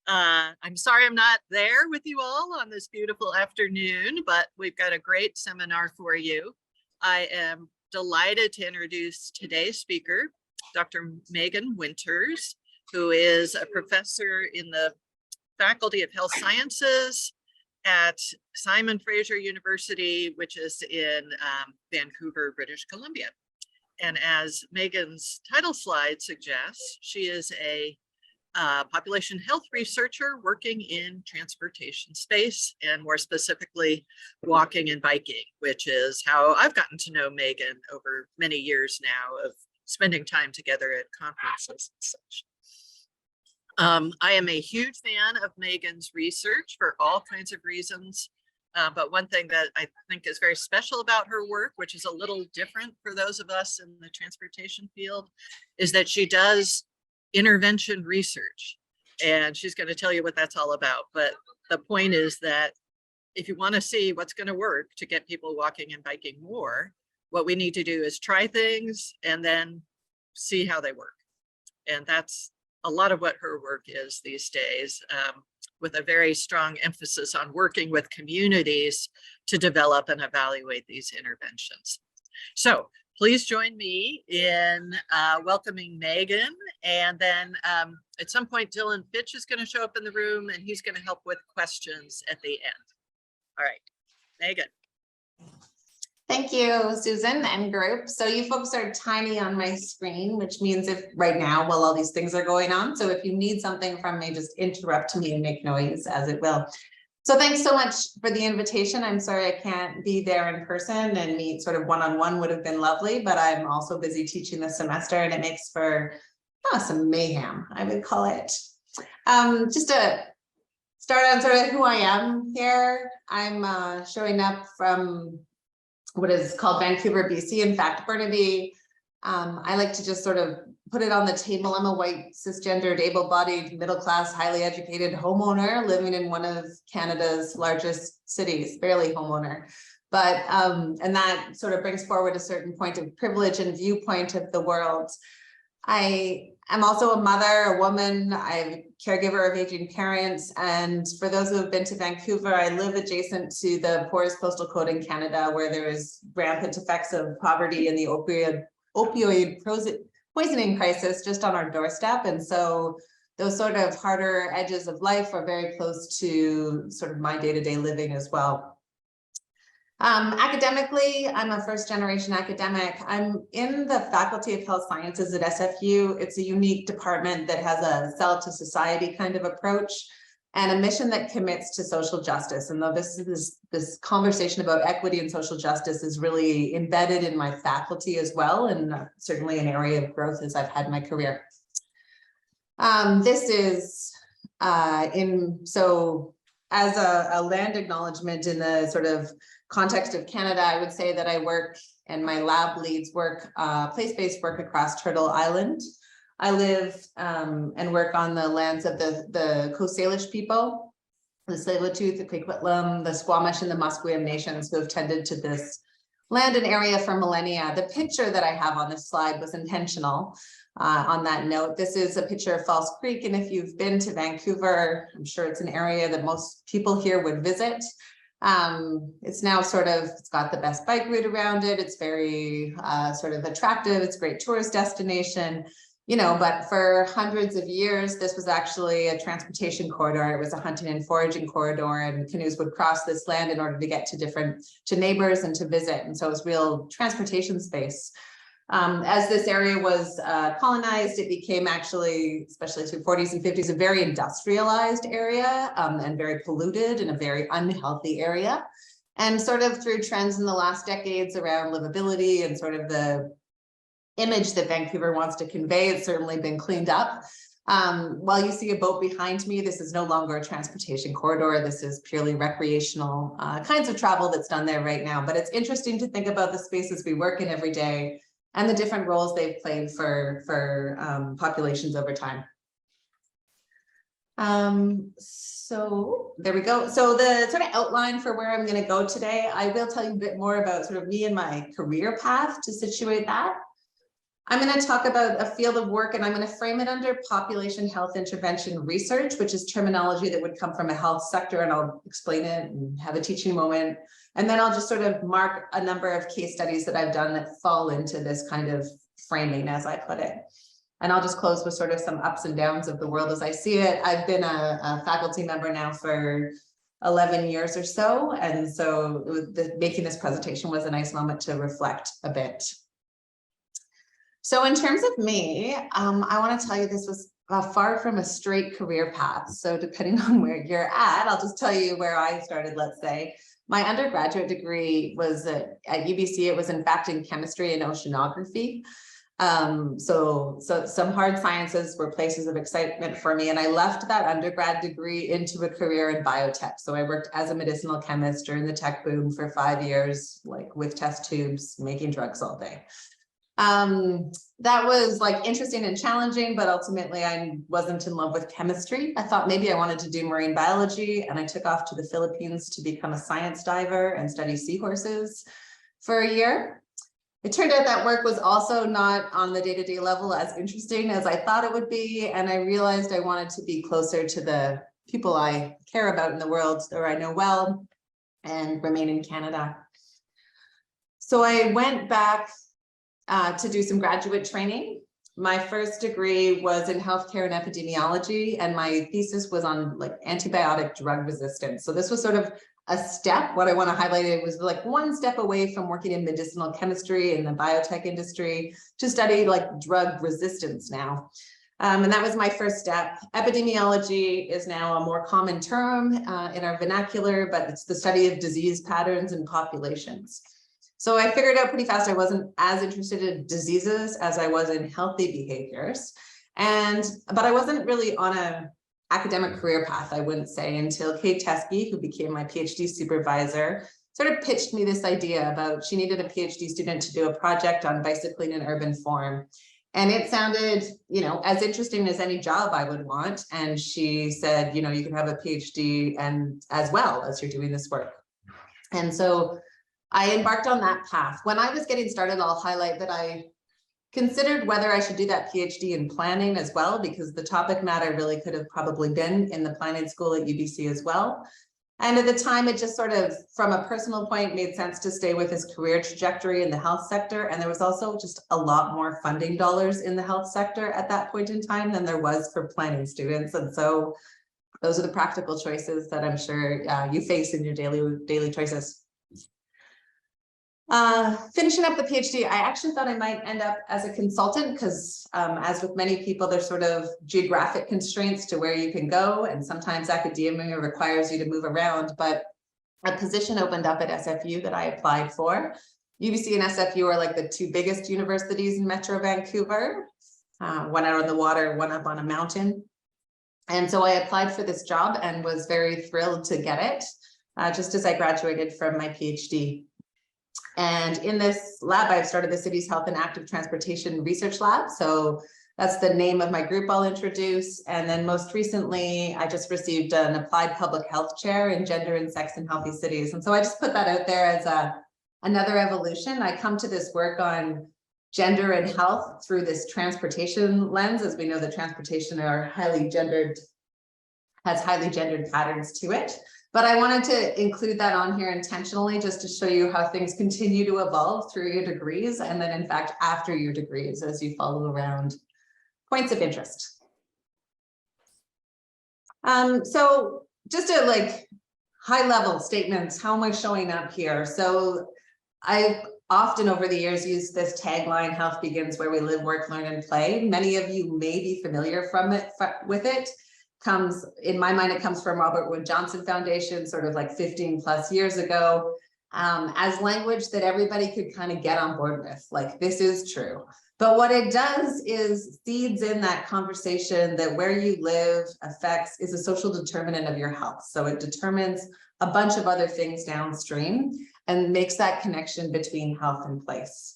I'm sorry I'm not there with you all on this beautiful afternoon, but we've got a great seminar for you. I am delighted to introduce today's speaker, Dr. Meghan Winters, who is a professor in the Faculty of Health Sciences at Simon Fraser University, which is in Vancouver, British Columbia. And as Megan's title slide suggests, she is a population health researcher working in transportation space, and more specifically, walking and biking, which is how I've gotten to know Meghan over many years now of spending time together at conferences and such. I am a huge fan of Meghan's research for all kinds of reasons. But one thing that I think is very special about her work, which is a little different for those of us in the transportation field, is that she does intervention research. And she's going to tell you what that's all about. But the point is that if you want to see what's going to work to get people walking and biking more, what we need to do is try things and then see how they work. And that's a lot of what her work is these days, with a very strong emphasis on working with communities to develop and evaluate these interventions. So please join me in welcoming Meghan. And then at some point, Dylan Fitch is going to show up in the room and he's going to help with questions at the end. All right, Meghan. Thank you, Susan and group. So you folks are tiny on my screen, which means if right now, while all these things are going on, so if you need something from me, just interrupt me and make noise as it will. So thanks so much for the invitation. I'm sorry I can't be there in person and meet sort of one-on-one would have been lovely, but I'm also busy teaching this semester and it makes for some mayhem, I would call it. Just to start on sort of who I am here, I'm showing up from what is called Vancouver, BC. In fact, Burnaby, I like to just sort of put it on the table. I'm a white, cisgendered, able-bodied, middle-class, highly educated homeowner living in one of Canada's largest cities, barely homeowner. But, and that sort of brings forward a certain point of privilege and viewpoint of the world. I'm also a mother, a woman, I'm a caregiver of aging parents. And for those who have been to Vancouver, I live adjacent to the poorest postal code in Canada, where there is rampant effects of poverty and the opioid poisoning crisis just on our doorstep. And so those sort of harder edges of life are very close to sort of my day-to-day living as well. Academically, I'm a first-generation academic. I'm in the Faculty of Health Sciences at SFU. It's a unique department that has a cell to society kind of approach and a mission that commits to social justice. And though this conversation about equity and social justice is really embedded in my faculty as well, and certainly an area of growth as I've had my career. This is so as a land acknowledgement in the sort of context of Canada, I would say that I work and my lab leads work, place-based work across Turtle Island. I live and work on the lands of the Coast Salish people, the Tsleil-Waututh, the Coquitlam, the Squamish, and the Musqueam nations who have tended to this land and area for millennia. The picture that I have on this slide was intentional. On that note, this is a picture of False Creek, and if you've been to Vancouver, I'm sure it's an area that most people here would visit. It's now sort of, it's got the best bike route around it. It's very sort of attractive. It's a great tourist destination, you know, but for hundreds of years, this was actually a transportation corridor. It was a hunting and foraging corridor, and canoes would cross this land in order to get to neighbors and to visit. And so it was real transportation space. As this area was colonized, it became actually, especially through 40s and 50s, a very industrialized area and very polluted and a very unhealthy area. And sort of through trends in the last decades around livability and sort of the image that Vancouver wants to convey, it's certainly been cleaned up. While you see a boat behind me, this is no longer a transportation corridor. This is purely recreational kinds of travel that's done there right now. But it's interesting to think about the spaces we work in every day and the different roles they've played for populations over time. So there we go. So the sort of outline for where I'm going to go today, I will tell you a bit more about sort of me and my career path to situate that. I'm going to talk about a field of work, and I'm going to frame it under population health intervention research, which is terminology that would come from a health sector, and I'll explain it and have a teaching moment. And then I'll just sort of mark a number of case studies that I've done that fall into this kind of framing, as I put it. And I'll just close with sort of some ups and downs of the world as I see it. I've been a faculty member now for 11 years or so. And so making this presentation was a nice moment to reflect a bit. So in terms of me, I want to tell you this was far from a straight career path. So depending on where you're at, I'll just tell you where I started, let's say. My undergraduate degree was at UBC. It was in fact in chemistry and oceanography. So some hard sciences were places of excitement for me. And I left that undergrad degree into a career in biotech. So I worked as a medicinal chemist during the tech boom for 5 years, like with test tubes, making drugs all day. That was like interesting and challenging, but ultimately I wasn't in love with chemistry. I thought maybe I wanted to do marine biology, and I took off to the Philippines to become a science diver and study seahorses for a year. It turned out that work was also not on the day-to-day level as interesting as I thought it would be. And I realized I wanted to be closer to the people I care about in the world, or I know well, and remain in Canada. So I went back to do some graduate training. My first degree was in healthcare and epidemiology, and my thesis was on like antibiotic drug resistance. So this was sort of a step. What I want to highlight, it was like one step away from working in medicinal chemistry in the biotech industry to study like drug resistance now. And that was my first step. Epidemiology is now a more common term in our vernacular, but it's the study of disease patterns in populations. So I figured out pretty fast I wasn't as interested in diseases as I was in healthy behaviors. But I wasn't really on an academic career path, I wouldn't say, until Kate Teskey, who became my PhD supervisor, sort of pitched me this idea about she needed a PhD student to do a project on bicycling in urban form. And it sounded, you know, as interesting as any job I would want. And she said, you know, you can have a PhD and as well as you're doing this work. And so I embarked on that path. When I was getting started, I'll highlight that I considered whether I should do that PhD in planning as well, because the topic matter really could have probably been in the planning school at UBC as well. And at the time, it just sort of, from a personal point, made sense to stay with his career trajectory in the health sector. And there was also just a lot more funding dollars in the health sector at that point in time than there was for planning students. And so those are the practical choices that I'm sure you face in your daily choices. Finishing up the PhD, I actually thought I might end up as a consultant because as with many people, there's sort of geographic constraints to where you can go. And sometimes academia requires you to move around, but a position opened up at SFU that I applied for. UBC and SFU are like the two biggest universities in Metro Vancouver, one out on the water, one up on a mountain. And so I applied for this job and was very thrilled to get it just as I graduated from my PhD. And in this lab, I've started the city's Health and Active Transportation Research Lab. So that's the name of my group I'll introduce. And then most recently, I just received an applied public health chair in gender and sex in healthy cities. And so I just put that out there as another evolution. I come to this work on gender and health through this transportation lens. As we know, the transportation are highly gendered, has highly gendered patterns to it. But I wanted to include that on here intentionally just to show you how things continue to evolve through your degrees and then in fact after your degrees as you follow around points of interest. So just a like high level statements, how am I showing up here? So I've often over the years used this tagline, health begins where we live, work, learn, and play. Many of you may be familiar with it. Comes in my mind, it comes from Robert Wood Johnson Foundation, sort of like 15 plus years ago, as language that everybody could kind of get on board with, like this is true. But what it does is seeds in that conversation that where you live is a social determinant of your health. So it determines a bunch of other things downstream and makes that connection between health and place.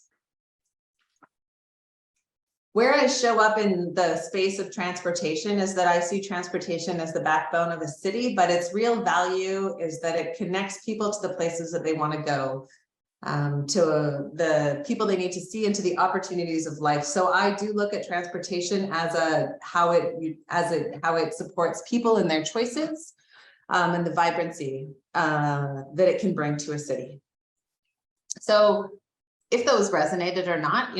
Where I show up in the space of transportation is that I see transportation as the backbone of a city, but its real value is that it connects people to the places that they want to go. the people they need to see and to the opportunities of life. So I do look at transportation as how it supports people in their choices, and the vibrancy that it can bring to a city. So if those resonated or not,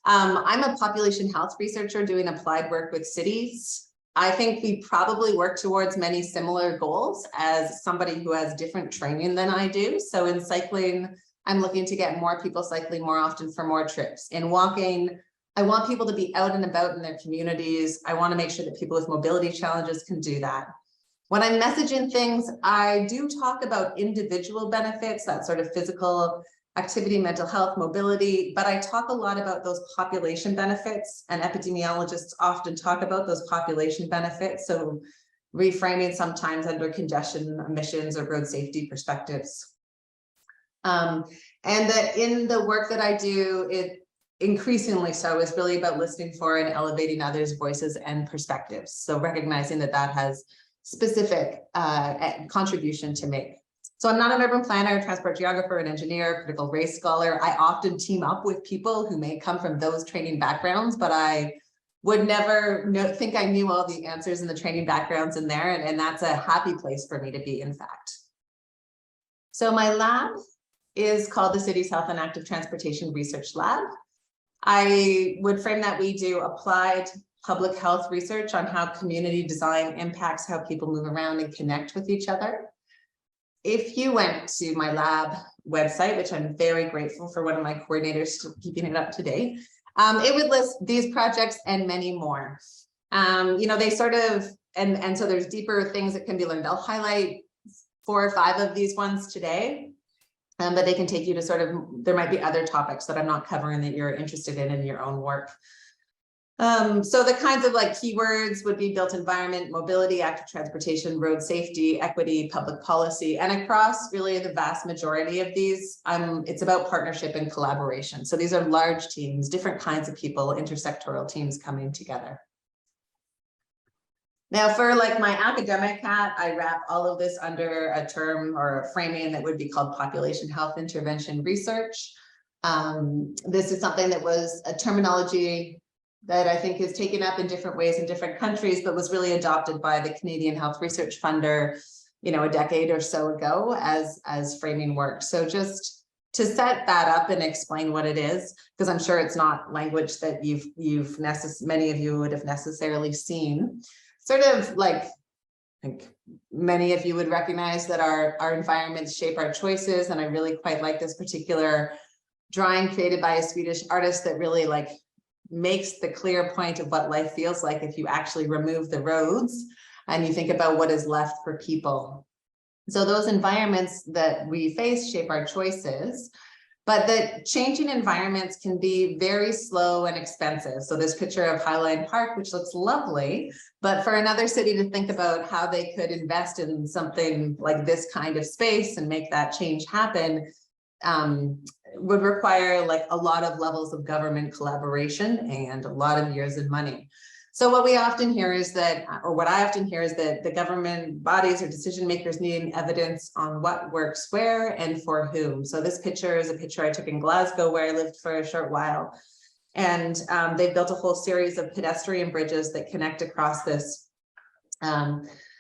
I'm a population health researcher doing applied work with cities. I think we probably work towards many similar goals as somebody who has different training than I do. So in cycling, I'm looking to get more people cycling more often for more trips. In walking, I want people to be out and about in their communities. I want to make sure that people with mobility challenges can do that. When I'm messaging things, I do talk about individual benefits, that sort of physical activity, mental health, mobility, but I talk a lot about those population benefits, and epidemiologists often talk about those population benefits. So reframing sometimes under congestion, emissions, or road safety perspectives. And that in the work that I do, it increasingly so is really about listening for and elevating others' voices and perspectives. So recognizing that that has specific contribution to make. So I'm not an urban planner, transport geographer, an engineer, critical race scholar. I often team up with people who may come from those training backgrounds, but I would never think I knew all the answers in the training backgrounds in there. And that's a happy place for me to be, in fact. So my lab is called the City's Health and Active Transportation Research Lab. I would frame that we do applied public health research on how community design impacts how people move around and connect with each other. If you went to my lab website, which I'm very grateful for one of my coordinators keeping it up to date, it would list these projects and many more. They sort of, and so there's deeper things that can be learned. I'll highlight 4 or 5 of these ones today, but they can take you to sort of, there might be other topics that I'm not covering that you're interested in your own work. So the kinds of keywords would be built environment, mobility, active transportation, road safety, equity, public policy, and across really the vast majority of these, it's about partnership and collaboration. So these are large teams, different kinds of people, intersectoral teams coming together. Now for my academic hat, I wrap all of this under a term or a framing that would be called population health intervention research. This is something that was a terminology that I think is taken up in different ways in different countries, but was really adopted by the Canadian Health Research Funder, a decade or so ago as framing work. So just to set that up and explain what it is, because I'm sure it's not language that many of you would have necessarily seen. Sort of I think many of you would recognize that our environments shape our choices, and I really quite like this particular drawing created by a Swedish artist that really makes the clear point of what life feels like if you actually remove the roads and you think about what is left for people. So those environments that we face shape our choices, but the changing environments can be very slow and expensive. So this picture of Highline Park, which looks lovely, but for another city to think about how they could invest in something like this kind of space and make that change happen, would require a lot of levels of government collaboration and a lot of years and money. So what we often hear is that, or what I often hear is that the government bodies or decision makers need evidence on what works where and for whom. So this picture is a picture I took in Glasgow, where I lived for a short while. And they've built a whole series of pedestrian bridges that connect across this,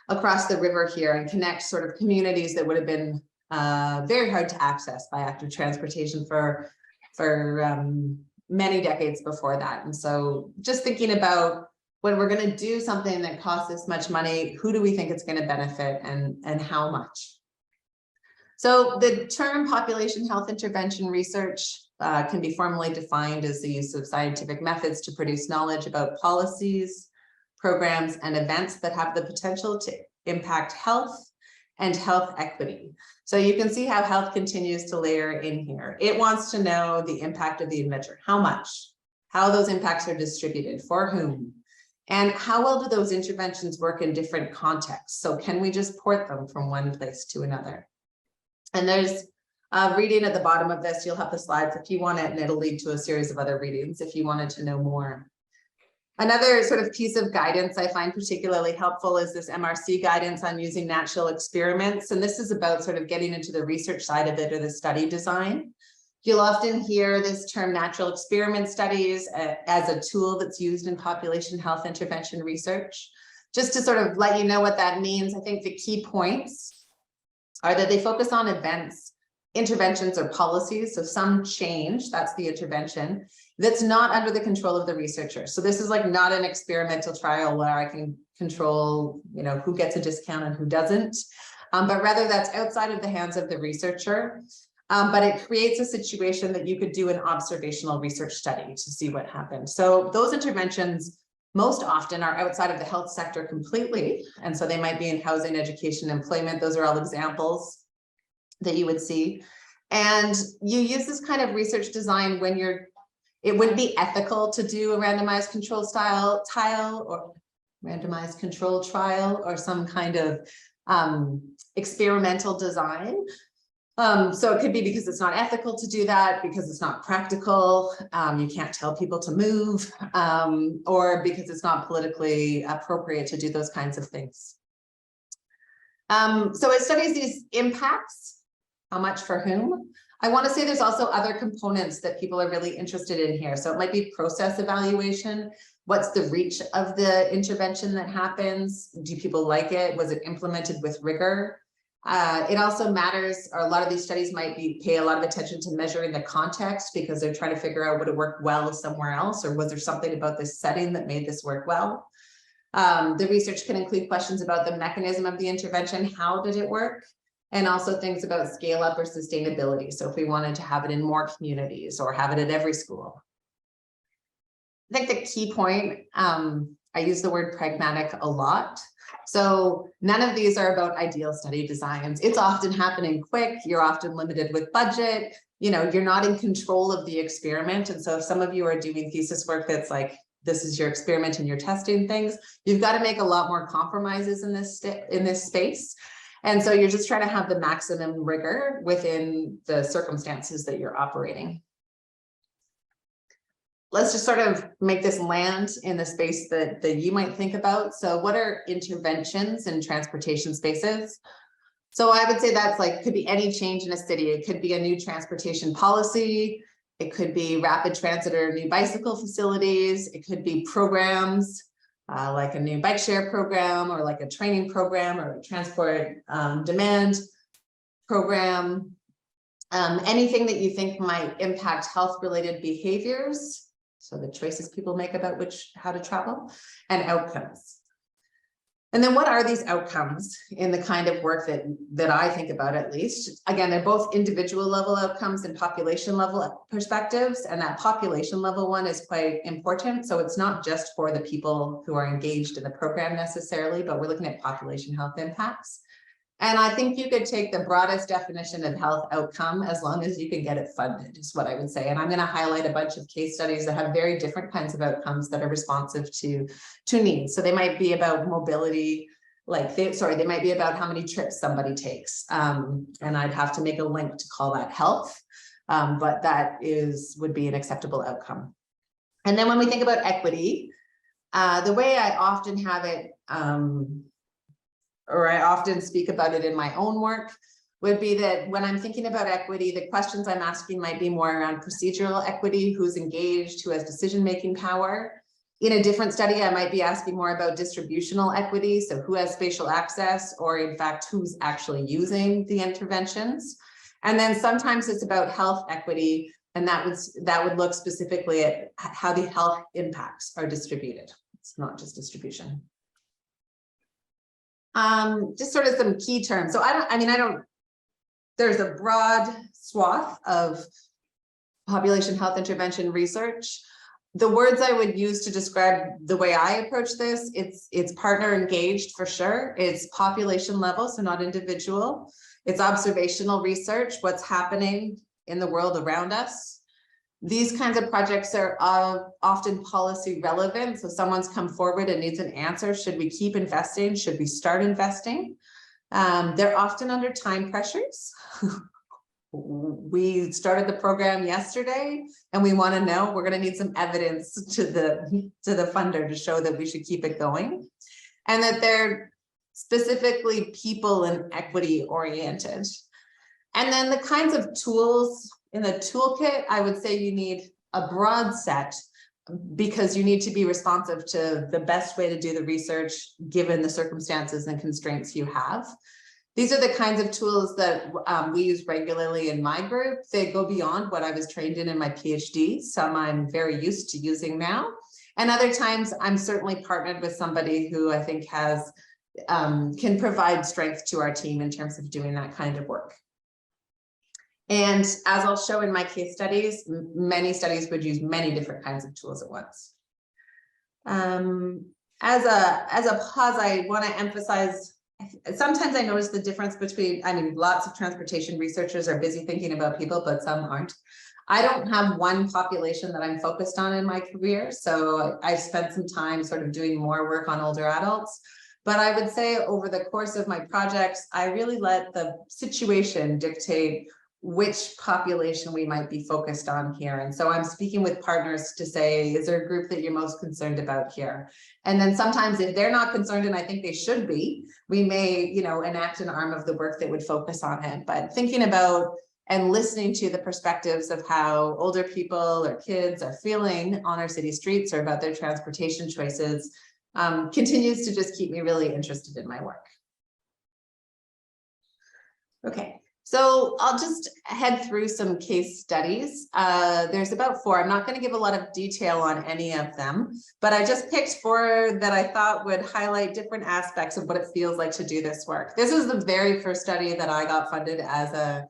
across the river here, and connect sort of communities that would have been very hard to access by active transportation for many decades before that. And so just thinking about when we're going to do something that costs this much money, who do we think it's going to benefit and how much? So the term population health intervention research can be formally defined as the use of scientific methods to produce knowledge about policies, programs, and events that have the potential to impact health and health equity. So you can see how health continues to layer in here. It wants to know the impact of the inventor, how much, how those impacts are distributed, for whom, and how well do those interventions work in different contexts? So can we just port them from one place to another? And there's a reading at the bottom of this. You'll have the slides if you want it, and it'll lead to a series of other readings if you wanted to know more. Another sort of piece of guidance I find particularly helpful is this MRC guidance on using natural experiments. And this is about sort of getting into the research side of it, or the study design. You'll often hear this term natural experiment studies as a tool that's used in population health intervention research. Just to sort of let you know what that means, I think the key points are that they focus on events, interventions, or policies. So some change, that's the intervention, that's not under the control of the researcher. So this is like not an experimental trial where I can control, who gets a discount and who doesn't, but rather that's outside of the hands of the researcher. But it creates a situation that you could do an observational research study to see what happened. So those interventions most often are outside of the health sector completely. And so they might be in housing, education, employment. Those are all examples that you would see. And you use this kind of research design when it wouldn't be ethical to do a randomized control trial or some kind of experimental design. So it could be because it's not ethical to do that, because it's not practical, you can't tell people to move, or because it's not politically appropriate to do those kinds of things. So it studies these impacts, how much for whom. I want to say there's also other components that people are really interested in here. So it might be process evaluation. What's the reach of the intervention that happens? Do people like it? Was it implemented with rigor? It also matters, or a lot of these studies might pay a lot of attention to measuring the context because they're trying to figure out would it work well somewhere else, or was there something about this setting that made this work well? The research can include questions about the mechanism of the intervention, how did it work? And also things about scale up or sustainability. So if we wanted to have it in more communities or have it at every school. I think the key point, I use the word pragmatic a lot. So none of these are about ideal study designs. It's often happening quick. You're often limited with budget. You're not in control of the experiment. And so if some of you are doing thesis work that's like, this is your experiment and you're testing things, you've got to make a lot more compromises in this space. And so you're just trying to have the maximum rigor within the circumstances that you're operating. Let's just sort of make this land in the space that you might think about. So what are interventions in transportation spaces? So I would say that's could be any change in a city. It could be a new transportation policy. It could be rapid transit or new bicycle facilities. It could be programs like a new bike share program, or like a training program, or a transport demand program. Anything that you think might impact health-related behaviors. So the choices people make about how to travel, and outcomes. And then what are these outcomes in the kind of work that I think about, at least? Again, they're both individual level outcomes and population level perspectives. And that population level one is quite important. So it's not just for the people who are engaged in the program necessarily, but we're looking at population health impacts. And I think you could take the broadest definition of health outcome as long as you can get it funded, is what I would say. And I'm going to highlight a bunch of case studies that have very different kinds of outcomes that are responsive to needs. So they might be about mobility, they might be about how many trips somebody takes. And I'd have to make a link to call that health, but that would be an acceptable outcome. And then when we think about equity, the way I often have it, or I often speak about it in my own work, would be that when I'm thinking about equity, the questions I'm asking might be more around procedural equity, who's engaged, who has decision-making power. In a different study, I might be asking more about distributional equity, so who has spatial access, or in fact, who's actually using the interventions. And then sometimes it's about health equity, and that would look specifically at how the health impacts are distributed. It's not just distribution. Just sort of some key terms. So there's a broad swath of population health intervention research. The words I would use to describe the way I approach this, it's partner engaged for sure. It's population level, so not individual. It's observational research, what's happening in the world around us. These kinds of projects are often policy relevant. So someone's come forward and needs an answer. Should we keep investing? Should we start investing? They're often under time pressures. We started the program yesterday and we want to know, we're going to need some evidence to the funder to show that we should keep it going, and that they're specifically people and equity oriented. And then the kinds of tools in the toolkit, I would say you need a broad set because you need to be responsive to the best way to do the research given the circumstances and constraints you have. These are the kinds of tools that we use regularly in my group. They go beyond what I was trained in my PhD. Some I'm very used to using now. And other times I'm certainly partnered with somebody who I think has can provide strength to our team in terms of doing that kind of work. And as I'll show in my case studies, many studies would use many different kinds of tools at once. As a pause, I want to emphasize, sometimes I notice the difference between, I mean, lots of transportation researchers are busy thinking about people, but some aren't. I don't have one population that I'm focused on in my career. So I spent some time sort of doing more work on older adults. But I would say over the course of my projects, I really let the situation dictate which population we might be focused on here. And so I'm speaking with partners to say, is there a group that you're most concerned about here? And then sometimes if they're not concerned, and I think they should be, we may, you know, enact an arm of the work that would focus on it. But thinking about and listening to the perspectives of how older people or kids are feeling on our city streets or about their transportation choices continues to just keep me really interested in my work. Okay. So I'll just head through some case studies. There's about 4. I'm not going to give a lot of detail on any of them, but I just picked 4 that I thought would highlight different aspects of what it feels like to do this work. This is the very first study that I got funded as a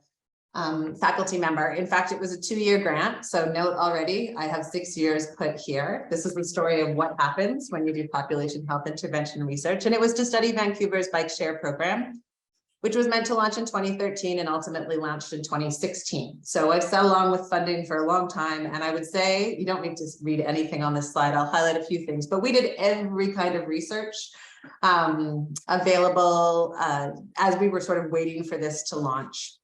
faculty member. In fact, it was a 2-year grant. So note already, I have 6 years put here. This is the story of what happens when you do population health intervention research. And it was to study Vancouver's bike share program, which was meant to launch in 2013 and ultimately launched in 2016. So I've sat along with funding for a long time. And I would say, you don't need to read anything on this slide. I'll highlight a few things, but we did every kind of research available as we were sort of waiting for this to launch.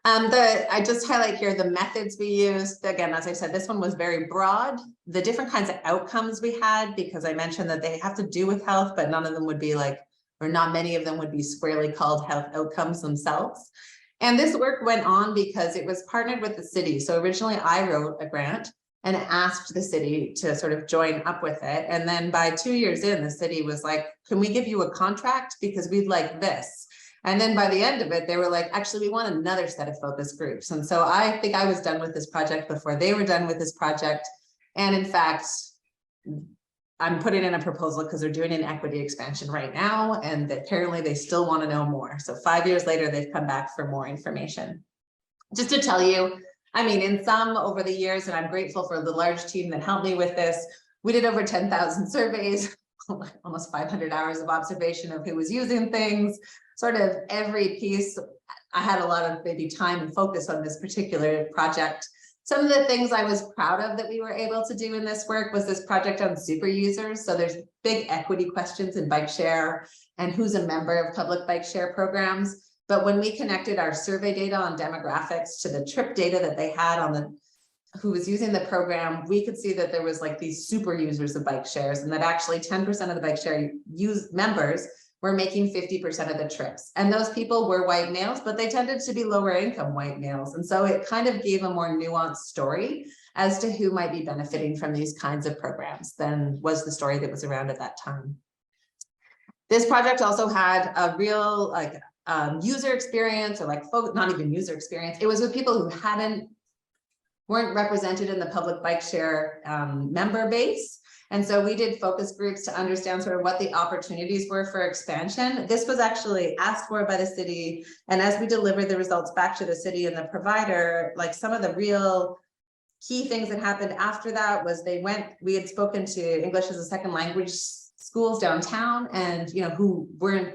I just highlight here the methods we used. Again, as I said, this one was very broad. The different kinds of outcomes we had, because I mentioned that they have to do with health, but none of them would be like, or not many of them would be squarely called health outcomes themselves. And this work went on because it was partnered with the city. So originally I wrote a grant and asked the city to sort of join up with it. And then by 2 years in, the city was like, can we give you a contract? Because we'd like this. And then by the end of it, they were like, actually, we want another set of focus groups. And so I think I was done with this project before they were done with this project. And in fact, I'm putting in a proposal because they're doing an equity expansion right now. And apparently they still want to know more. So 5 years later, they've come back for more information. Just to tell you, I mean, in some over the years, and I'm grateful for the large team that helped me with this, we did over 10,000 surveys, almost 500 hours of observation of who was using things. Sort of every piece, I had a lot of maybe time and focus on this particular project. Some of the things I was proud of that we were able to do in this work was this project on super users. So there's big equity questions in bike share and who's a member of public bike share programs. But when we connected our survey data on demographics to the trip data that they had on the who was using the program, we could see that there was like these super users of bike shares and that actually 10% of the bike share members were making 50% of the trips. And those people were white males, but they tended to be lower income white males. And so it kind of gave a more nuanced story as to who might be benefiting from these kinds of programs than was the story that was around at that time. This project also had a real like user experience, or like not even user experience. It was with people who weren't represented in the public bike share member base. And so we did focus groups to understand sort of what the opportunities were for expansion. This was actually asked for by the city. And as we delivered the results back to the city and the provider, like some of the real key things that happened after that was we had spoken to English as a second language schools downtown, and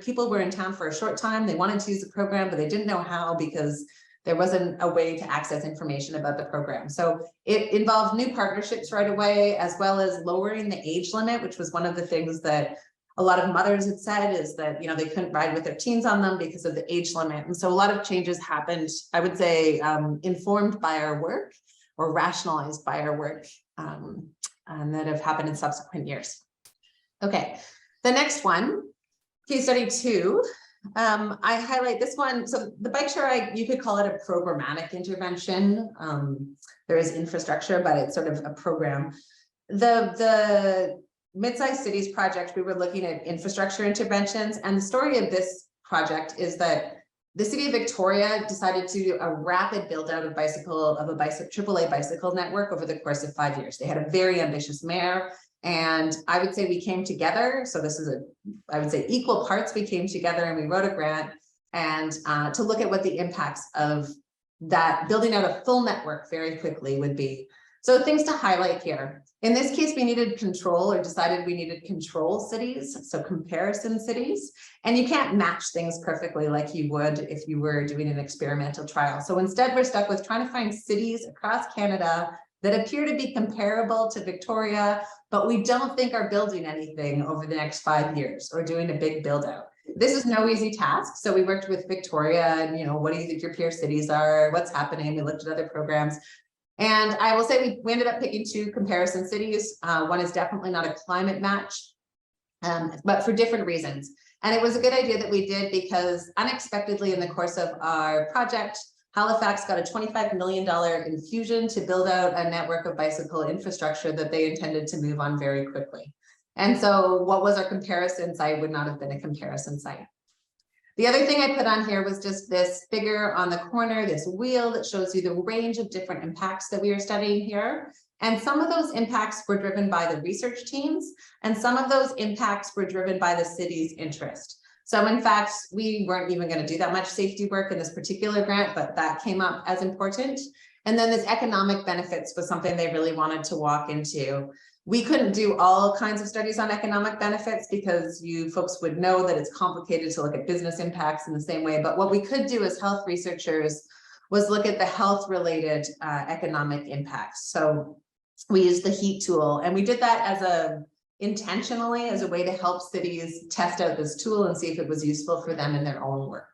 people were in town for a short time. They wanted to use the program, but they didn't know how because there wasn't a way to access information about the program. So it involved new partnerships right away, as well as lowering the age limit, which was one of the things that a lot of mothers had said is that, they couldn't ride with their teens on them because of the age limit. And so a lot of changes happened, I would say, informed by our work or rationalized by our work and that have happened in subsequent years. Okay, the next one, case study 2. I highlight this one. So the bike share, you could call it a programmatic intervention. There is infrastructure, but it's sort of a program. The mid-sized cities project, we were looking at infrastructure interventions, and the story of this project is that the city of Victoria decided to do a rapid build out of a AAA bicycle network over the course of 5 years. They had a very ambitious mayor, and I would say we came together. So this is I would say equal parts, we came together and we wrote a grant and to look at what the impacts of that building out a full network very quickly would be. So things to highlight here. In this case, we needed control, or decided we needed control cities, so comparison cities. And you can't match things perfectly like you would if you were doing an experimental trial. So instead, we're stuck with trying to find cities across Canada that appear to be comparable to Victoria, but we don't think are building anything over the next 5 years or doing a big build out. This is no easy task. So we worked with Victoria and, what do you think your peer cities are? What's happening? We looked at other programs. And I will say we ended up picking 2 comparison cities. One is definitely not a climate match, but for different reasons. And it was a good idea that we did because unexpectedly in the course of our project, Halifax got a $25 million infusion to build out a network of bicycle infrastructure that they intended to move on very quickly. And so what was our comparison site would not have been a comparison site. The other thing I put on here was just this figure on the corner, this wheel that shows you the range of different impacts that we are studying here. And some of those impacts were driven by the research teams, and some of those impacts were driven by the city's interest. So in fact, we weren't even going to do that much safety work in this particular grant, but that came up as important. And then this economic benefits was something they really wanted to walk into. We couldn't do all kinds of studies on economic benefits because you folks would know that it's complicated to look at business impacts in the same way. But what we could do as health researchers was look at the health related economic impacts. So we used the HEAT tool, and we did that intentionally as a way to help cities test out this tool and see if it was useful for them in their own work.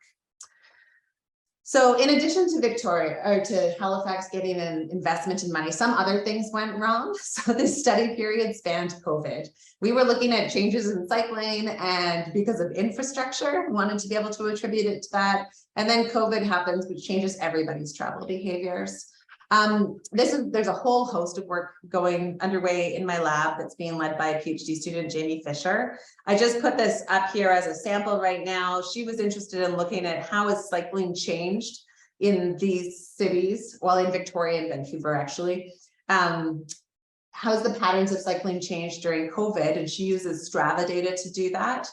So in addition to Victoria, or to Halifax getting an investment in money, some other things went wrong. So this study period spanned COVID. We were looking at changes in cycling, and because of infrastructure, wanted to be able to attribute it to that. And then COVID happens, which changes everybody's travel behaviors. There's a whole host of work underway in my lab that's being led by a PhD student, Jamie Fisher. I just put this up here as a sample right now. She was interested in looking at how has cycling changed in these cities, well, in Victoria and Vancouver, actually. How's the patterns of cycling changed during COVID? And she uses Strava data to do that.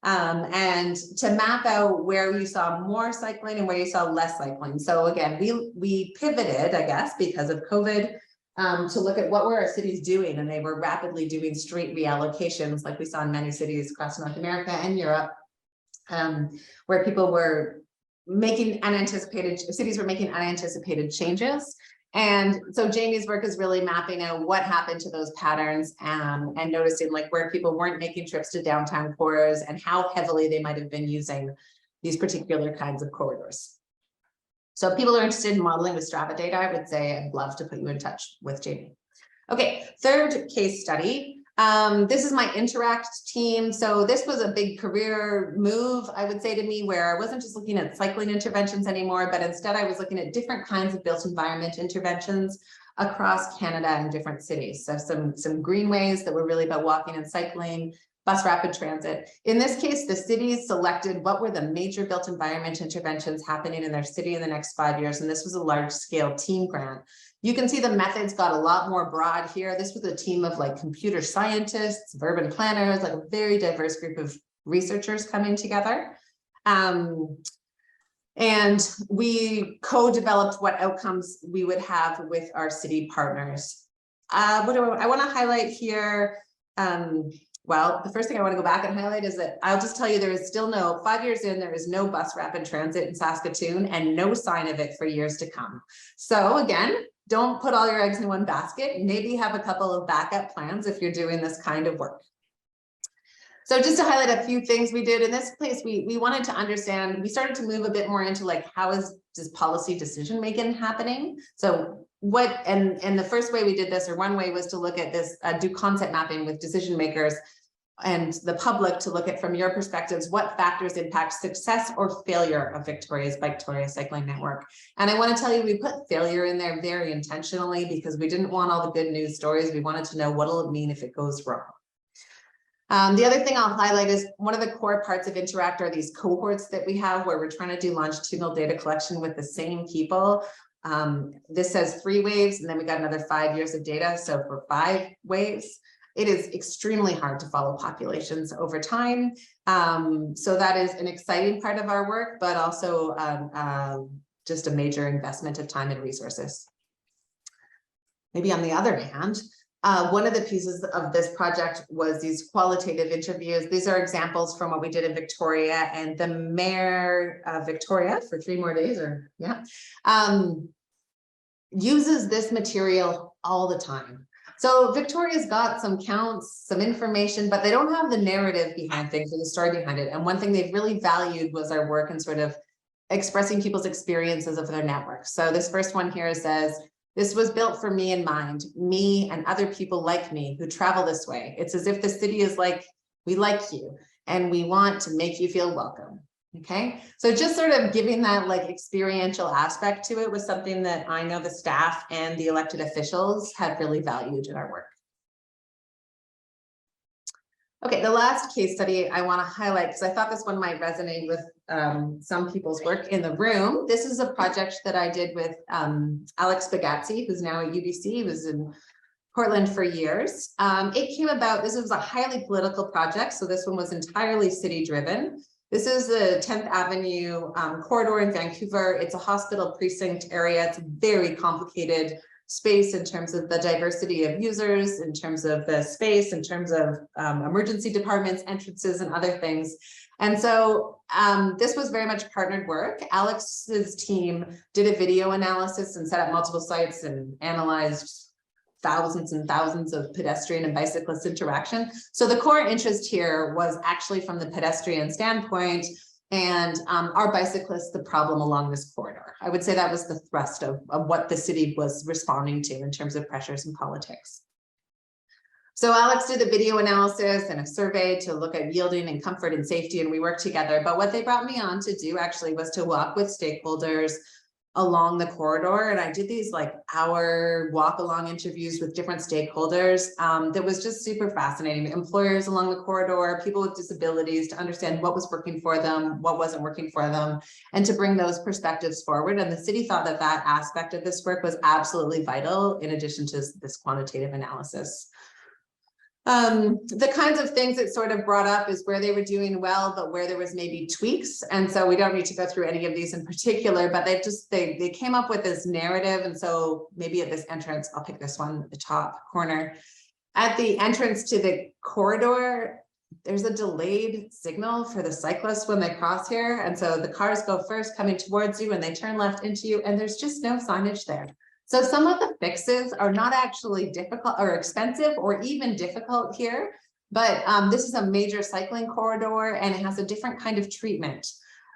And to map out where you saw more cycling and where you saw less cycling. So again, we pivoted, I guess, because of COVID, to look at what were our cities doing, and they were rapidly doing street reallocations like we saw in many cities across North America and Europe, where people were making cities were making unanticipated changes. And so Jamie's work is really mapping out what happened to those patterns, and noticing like where people weren't making trips to downtown corridors and how heavily they might have been using these particular kinds of corridors. So if people are interested in modeling with Strava data, I would say I'd love to put you in touch with Jamie. Okay, third case study. This is my Interact team. So this was a big career move, I would say, to me, where I wasn't just looking at cycling interventions anymore, but instead I was looking at different kinds of built environment interventions across Canada and different cities. So some greenways that were really about walking and cycling, bus rapid transit. In this case, the cities selected what were the major built environment interventions happening in their city in the next 5 years. And this was a large scale team grant. You can see the methods got a lot more broad here. This was a team of like computer scientists, urban planners, like a very diverse group of researchers coming together. And we co-developed what outcomes we would have with our city partners. I want to highlight here? Well, the first thing I want to go back and highlight is that I'll just tell you there is still 5 years in, there is no bus rapid transit in Saskatoon and no sign of it for years to come. So again, don't put all your eggs in one basket. Maybe have a couple of backup plans if you're doing this kind of work. So just to highlight a few things we did in this place, we wanted to understand, we started to move a bit more into like, how is this policy decision making happening? So what, and the first way we did this, or one way, was to look at this, do concept mapping with decision makers and the public to look at, from your perspectives, what factors impact success or failure of Victoria's Biketoria Cycling Network. And I want to tell you, we put failure in there very intentionally because we didn't want all the good news stories. We wanted to know what'll it mean if it goes wrong. The other thing I'll highlight is one of the core parts of Interact are these cohorts that we have where we're trying to do longitudinal data collection with the same people. This says 3 waves, and then we got another 5 years of data. So for 5 waves, it is extremely hard to follow populations over time. So that is an exciting part of our work, but also just a major investment of time and resources. Maybe on the other hand, one of the pieces of this project was these qualitative interviews. These are examples from what we did in Victoria, and the mayor of Victoria for 3 more days, or uses this material all the time. So Victoria's got some counts, some information, but they don't have the narrative behind things or the story behind it. And one thing they've really valued was our work in sort of expressing people's experiences of their network. So this first one here says, "This was built for me in mind, me and other people like me who travel this way. It's as if the city is like, we like you and we want to make you feel welcome." Okay, so just sort of giving that like experiential aspect to it was something that I know the staff and the elected officials have really valued in our work. Okay, the last case study I want to highlight, because I thought this one might resonate with some people's work in the room. This is a project that I did with Alex Bagazzi, who's now at UBC. He was in Portland for years. It came about, this was a highly political project, so this one was entirely city driven. This is the 10th Avenue corridor in Vancouver. It's a hospital precinct area. It's a very complicated space in terms of the diversity of users, in terms of the space, in terms of emergency departments, entrances, and other things. And so this was very much partnered work. Alex's team did a video analysis and set up multiple sites and analyzed thousands and thousands of pedestrian and bicyclist interaction. So the core interest here was actually from the pedestrian standpoint, and are bicyclists the problem along this corridor? I would say that was the thrust of what the city was responding to in terms of pressures and politics. So Alex did a video analysis and a survey to look at yielding and comfort and safety, and we worked together. But what they brought me on to do actually was to walk with stakeholders along the corridor. And I did these like hour walk along interviews with different stakeholders that was just super fascinating. Employers along the corridor, people with disabilities, to understand what was working for them, what wasn't working for them, and to bring those perspectives forward. And the city thought that that aspect of this work was absolutely vital in addition to this quantitative analysis. The kinds of things it sort of brought up is where they were doing well, but where there was maybe tweaks. And so we don't need to go through any of these in particular, but they came up with this narrative. And so maybe at this entrance, I'll pick this one at the top corner. At the entrance to the corridor, there's a delayed signal for the cyclists when they cross here. And so the cars go first coming towards you and they turn left into you, and there's just no signage there. So some of the fixes are not actually difficult or expensive or even difficult here, but this is a major cycling corridor and it has a different kind of treatment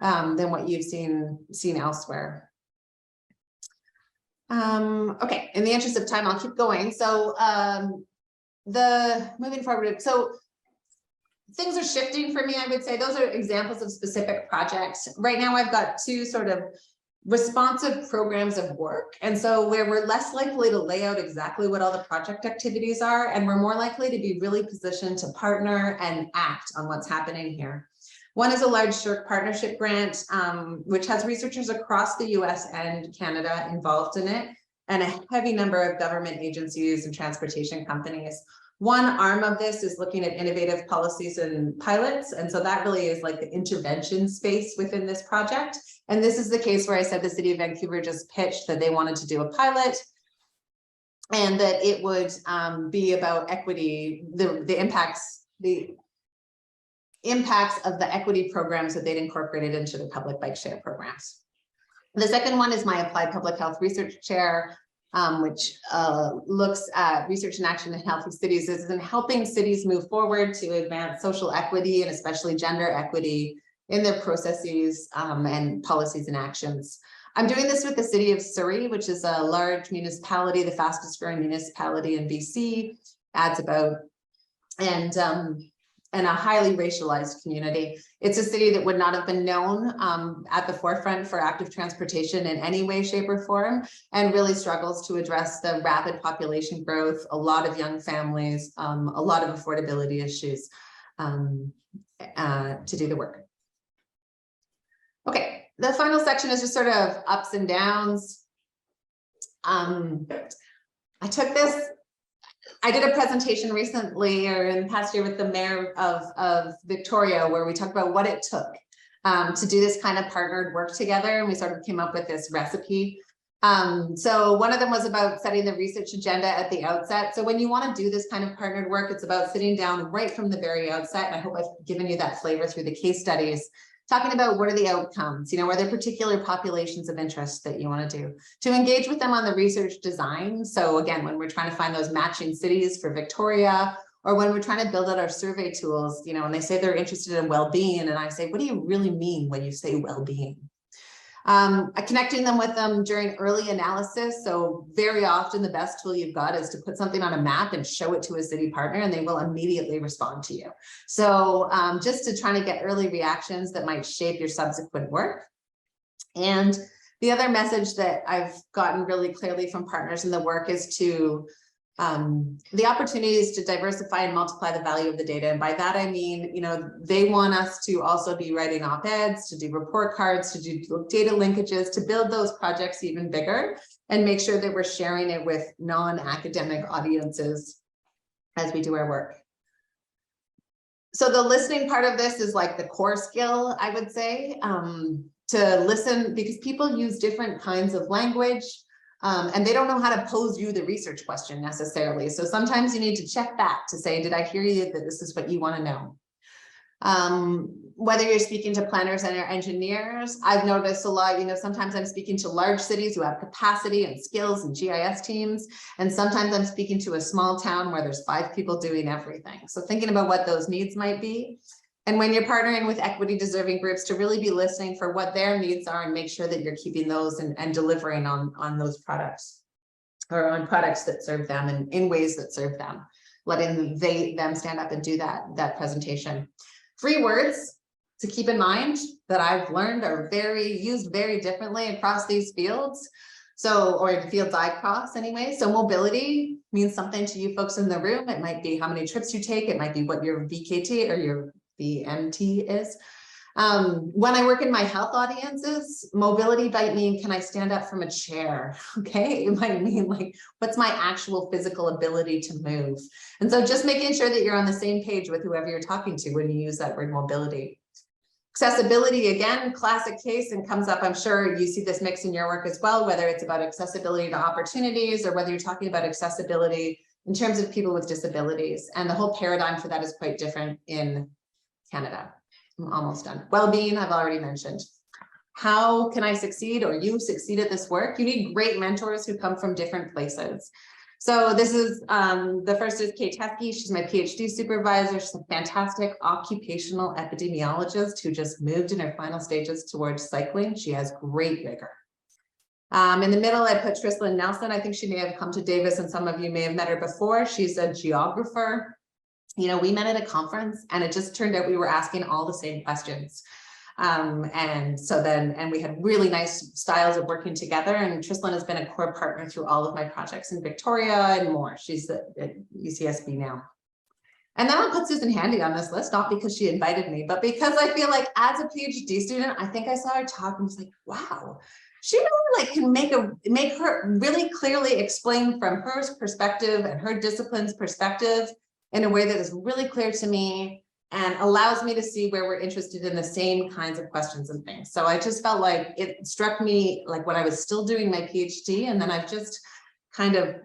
than what you've seen elsewhere. Okay, in the interest of time, I'll keep going. So moving forward, so things are shifting for me, I would say. Those are examples of specific projects. Right now, I've got 2 sort of responsive programs of work. And so where we're less likely to lay out exactly what all the project activities are, and we're more likely to be really positioned to partner and act on what's happening here. One is a large SSHRC partnership grant, which has researchers across the US and Canada involved in it, and a heavy number of government agencies and transportation companies. One arm of this is looking at innovative policies and pilots. And so that really is like the intervention space within this project. And this is the case where I said the city of Vancouver just pitched that they wanted to do a pilot and that it would be about equity, the impacts of the equity programs that they'd incorporated into the public bike share programs. The second one is my applied public health research chair, which looks at research and action in healthy cities. This is in helping cities move forward to advance social equity and especially gender equity in their processes and policies and actions. I'm doing this with the city of Surrey, which is a large municipality, the fastest growing municipality in BC, adds about, and and a highly racialized community. It's a city that would not have been known at the forefront for active transportation in any way, shape, or form, and really struggles to address the rapid population growth, a lot of young families, a lot of affordability issues to do the work. Okay, the final section is just sort of ups and downs. I did a presentation recently or in the past year with the mayor of Victoria, where we talked about what it took to do this kind of partnered work together. And we sort of came up with this recipe. So one of them was about setting the research agenda at the outset. So when you want to do this kind of partnered work, it's about sitting down right from the very outset. And I hope I've given you that flavor through the case studies, talking about what are the outcomes, are there particular populations of interest that you want to do, to engage with them on the research design. So again, when we're trying to find those matching cities for Victoria, or when we're trying to build out our survey tools, and they say they're interested in well-being, and I say, what do you really mean when you say well-being? Connecting them with them during early analysis. So very often the best tool you've got is to put something on a map and show it to a city partner, and they will immediately respond to you. So just to try to get early reactions that might shape your subsequent work. And the other message that I've gotten really clearly from partners in the work is to the opportunities to diversify and multiply the value of the data. And by that, I mean, they want us to also be writing op-eds, to do report cards, to do data linkages, to build those projects even bigger and make sure that we're sharing it with non-academic audiences as we do our work. So the listening part of this is like the core skill, I would say, to listen, because people use different kinds of language. And they don't know how to pose you the research question necessarily. So sometimes you need to check back to say, did I hear you that this is what you want to know? Whether you're speaking to planners and engineers, I've noticed a lot, sometimes I'm speaking to large cities who have capacity and skills and GIS teams. And sometimes I'm speaking to a small town where there's 5 people doing everything. So thinking about what those needs might be. And when you're partnering with equity deserving groups, to really be listening for what their needs are and make sure that you're keeping those and delivering on those products, or on products that serve them and in ways that serve them, letting them stand up and do that presentation. 3 words to keep in mind that I've learned are used very differently across these fields. So, or in fields I cross anyway. So mobility means something to you folks in the room. It might be how many trips you take. It might be what your VKT or your BMT is. When I work in my health audiences, mobility might mean, can I stand up from a chair? Okay, it might mean like, what's my actual physical ability to move? And so just making sure that you're on the same page with whoever you're talking to when you use that word mobility. Accessibility, again, classic case, and comes up, I'm sure you see this mix in your work as well, whether it's about accessibility to opportunities or whether you're talking about accessibility in terms of people with disabilities. And the whole paradigm for that is quite different in Canada. I'm almost done. Well-being, I've already mentioned. How can I succeed, or you succeed at this work? You need great mentors who come from different places. So this is, the first is Kate Teskey. She's my PhD supervisor. She's a fantastic occupational epidemiologist who just moved in her final stages towards cycling. She has great rigor. In the middle, I put Trislyn Nelson. I think she may have come to Davis, and some of you may have met her before. She's a geographer. We met at a conference, and it just turned out we were asking all the same questions. And we had really nice styles of working together, and Trislyn has been a core partner through all of my projects in Victoria and more. She's at UCSB now. And then I'll put Susan Handy on this list, not because she invited me, but because I feel like as a PhD student, I think I saw her talk and was like, wow, she really can make her really clearly explain from her perspective and her discipline's perspective in a way that is really clear to me and allows me to see where we're interested in the same kinds of questions and things. So I just felt like it struck me like when I was still doing my PhD, and then I've just kind of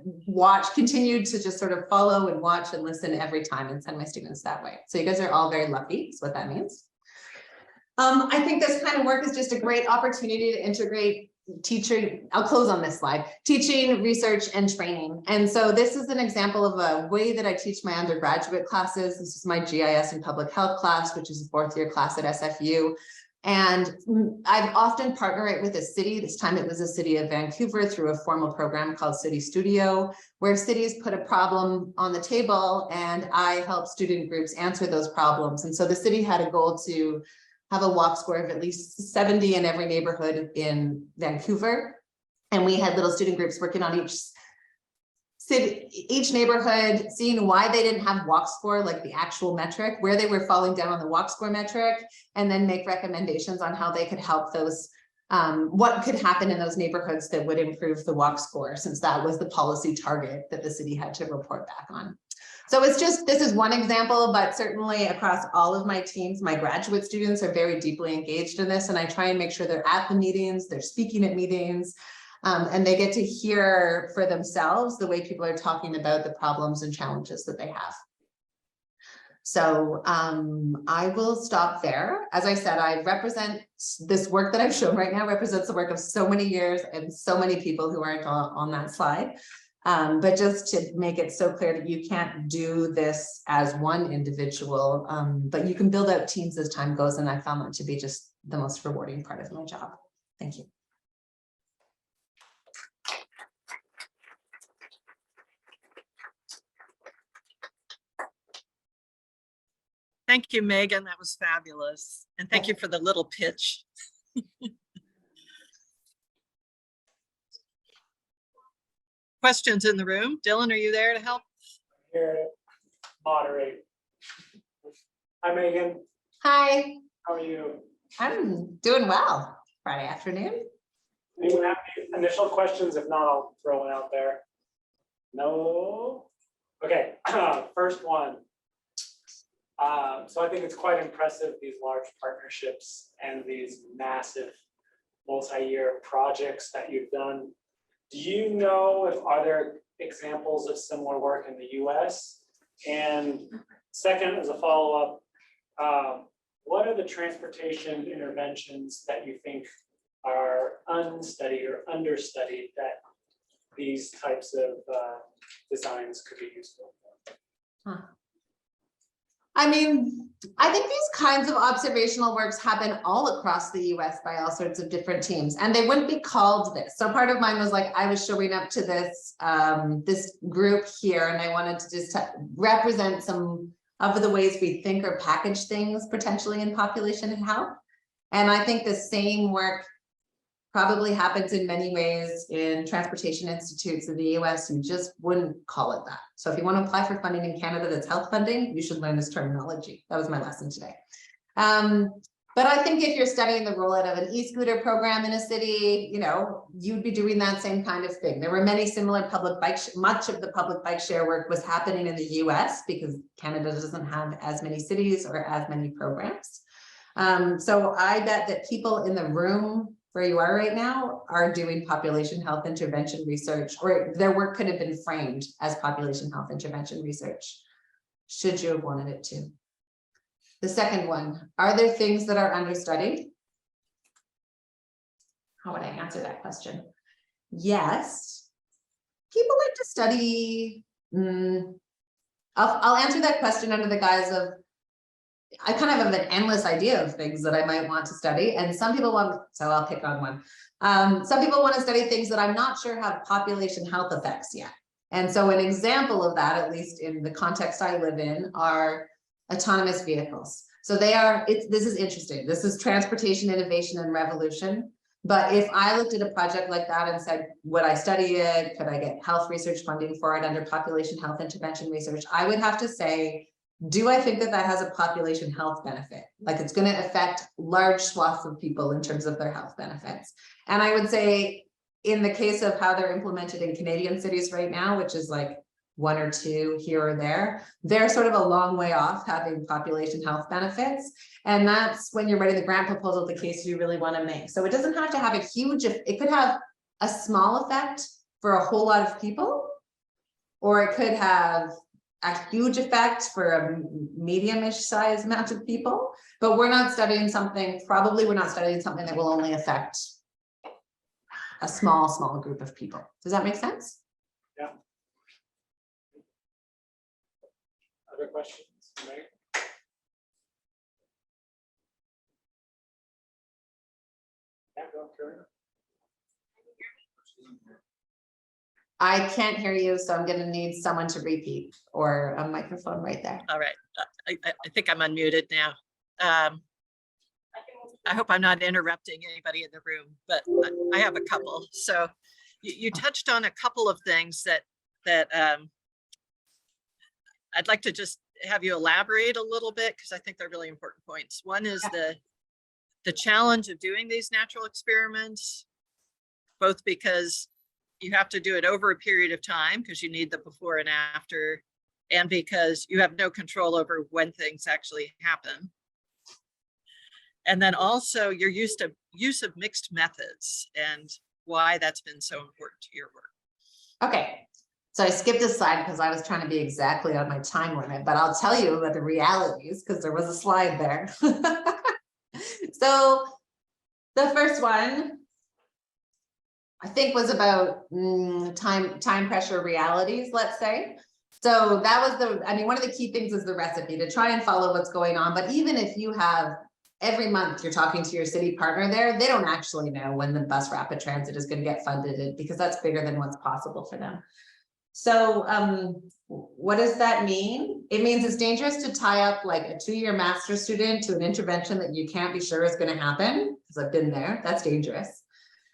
continued to just sort of follow and watch and listen every time and send my students that way. So you guys are all very lucky, is what that means. I think this kind of work is just a great opportunity to integrate teaching. I'll close on this slide, teaching, research, and training. And so this is an example of a way that I teach my undergraduate classes. This is my GIS and public health class, which is a 4th year class at SFU. And I've often partnered with a city. This time it was the city of Vancouver through a formal program called City Studio, where cities put a problem on the table and I help student groups answer those problems. And so the city had a goal to have a walk score of at least 70 in every neighborhood in Vancouver. And we had little student groups working on each neighborhood, seeing why they didn't have walk score, like the actual metric, where they were falling down on the walk score metric, and then make recommendations on how they could help those, what could happen in those neighborhoods that would improve the walk score, since that was the policy target that the city had to report back on. So it's just, this is one example, but certainly across all of my teams, my graduate students are very deeply engaged in this, and I try and make sure they're at the meetings, they're speaking at meetings, and they get to hear for themselves the way people are talking about the problems and challenges that they have. So I will stop there. As I said, I represent this work that I've shown right now represents the work of so many years and so many people who aren't on that slide. But just to make it so clear that you can't do this as one individual, but you can build out teams as time goes. And I found that to be just the most rewarding part of my job. Thank you. Thank you, Megan. That was fabulous. And thank you for the little pitch. Questions in the room? Dylan, are you there to help? Here to moderate. Hi, Megan. Hi. How are you? I'm doing well. Friday afternoon. Anyone have any initial questions? If not, I'll throw one out there. No? Okay, first one. So I think it's quite impressive, these large partnerships and these massive multi-year projects that you've done. Do you know if are there examples of similar work in the US? And second, as a follow-up, what are the transportation interventions that you think are unstudied or understudied that these types of designs could be useful for? Huh. I mean, I think these kinds of observational works happen all across the US by all sorts of different teams, and they wouldn't be called this. So part of mine was like, I was showing up to this, this group here, and I wanted to just represent some of the ways we think or package things potentially in population and health. And I think the same work probably happens in many ways in transportation institutes in the US. You just wouldn't call it that. So if you want to apply for funding in Canada that's health funding, you should learn this terminology. That was my lesson today. But I think if you're studying the rollout of an e-scooter program in a city, you know, you'd be doing that same kind of thing. There were many similar public bike, much of the public bike share work was happening in the US because Canada doesn't have as many cities or as many programs. So I bet that people in the room where you are right now are doing population health intervention research, or their work could have been framed as population health intervention research, should you have wanted it to. The second one, are there things that are understudied? How would I answer that question? Yes, people like to study. I'll answer that question under the guise of, I kind of have an endless idea of things that I might want to study, and some people want, so I'll pick on one. Some people want to study things that I'm not sure have population health effects yet. And so an example of that, at least in the context I live in, are autonomous vehicles. So they are, this is interesting. This is transportation, innovation, and revolution. But if I looked at a project like that and said, would I study it? Could I get health research funding for it under population health intervention research? I would have to say, do I think that that has a population health benefit? Like it's going to affect large swaths of people in terms of their health benefits. And I would say in the case of how they're implemented in Canadian cities right now, which is like one or two here or there, they're sort of a long way off having population health benefits. And that's when you're writing the grant proposal, the case you really want to make. So it doesn't have to have a huge, it could have a small effect for a whole lot of people, or it could have a huge effect for a medium-ish size amount of people, but we're not studying something, probably we're not studying something that will only affect a small group of people. Does that make sense? Yeah. Other questions? I can't hear you, so I'm gonna need someone to repeat or a microphone right there. All right, I think I'm unmuted now. I hope I'm not interrupting anybody in the room, but I have a couple. So you touched on a couple of things that I'd like to just have you elaborate a little bit, because I think they're really important points. One is the challenge of doing these natural experiments, both because you have to do it over a period of time because you need the before and after, and because you have no control over when things actually happen. And then also your use of mixed methods and why that's been so important to your work. Okay, so I skipped a slide because I was trying to be exactly on my time limit, but I'll tell you about the realities because there was a slide there. So the first one, I think, was about time pressure realities, let's say. So that was one of the key things is the recipe to try and follow what's going on. But even if you have every month you're talking to your city partner there, they don't actually know when the bus rapid transit is going to get funded because that's bigger than what's possible for them. So what does that mean? It means it's dangerous to tie up like a 2-year master's student to an intervention that you can't be sure is going to happen, because I've been there. That's dangerous.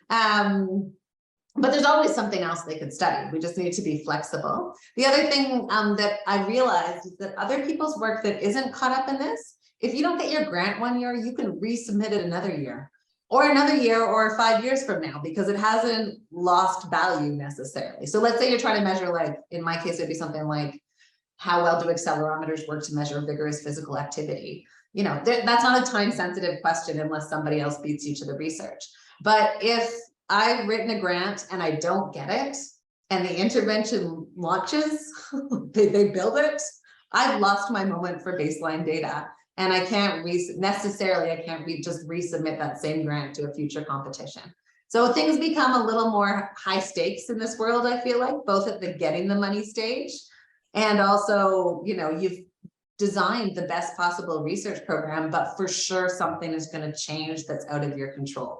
But there's always something else they could study. We just need to be flexible. The other thing that I realized is that other people's work that isn't caught up in this, if you don't get your grant 1 year, you can resubmit it another year or 5 years from now, because it hasn't lost value necessarily. So let's say you're trying to measure, like in my case, it'd be something like, how well do accelerometers work to measure vigorous physical activity? You know, that's not a time sensitive question unless somebody else beats you to the research. But if I've written a grant and I don't get it, and the intervention launches, they build it, I've lost my moment for baseline data. And I can't just resubmit that same grant to a future competition. So things become a little more high stakes in this world, I feel like, both at the getting the money stage, and also, you know, you've designed the best possible research program, but for sure something is going to change that's out of your control.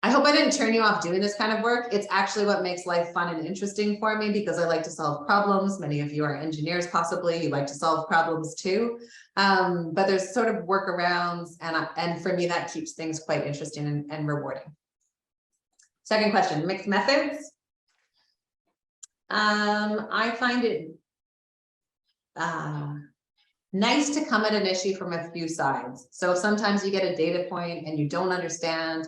I hope I didn't turn you off doing this kind of work. It's actually what makes life fun and interesting for me, because I like to solve problems. Many of you are engineers, possibly. You like to solve problems too. But there's sort of workarounds, and for me, that keeps things quite interesting and rewarding. Second question, mixed methods. I find it nice to come at an issue from a few sides. So sometimes you get a data point and you don't understand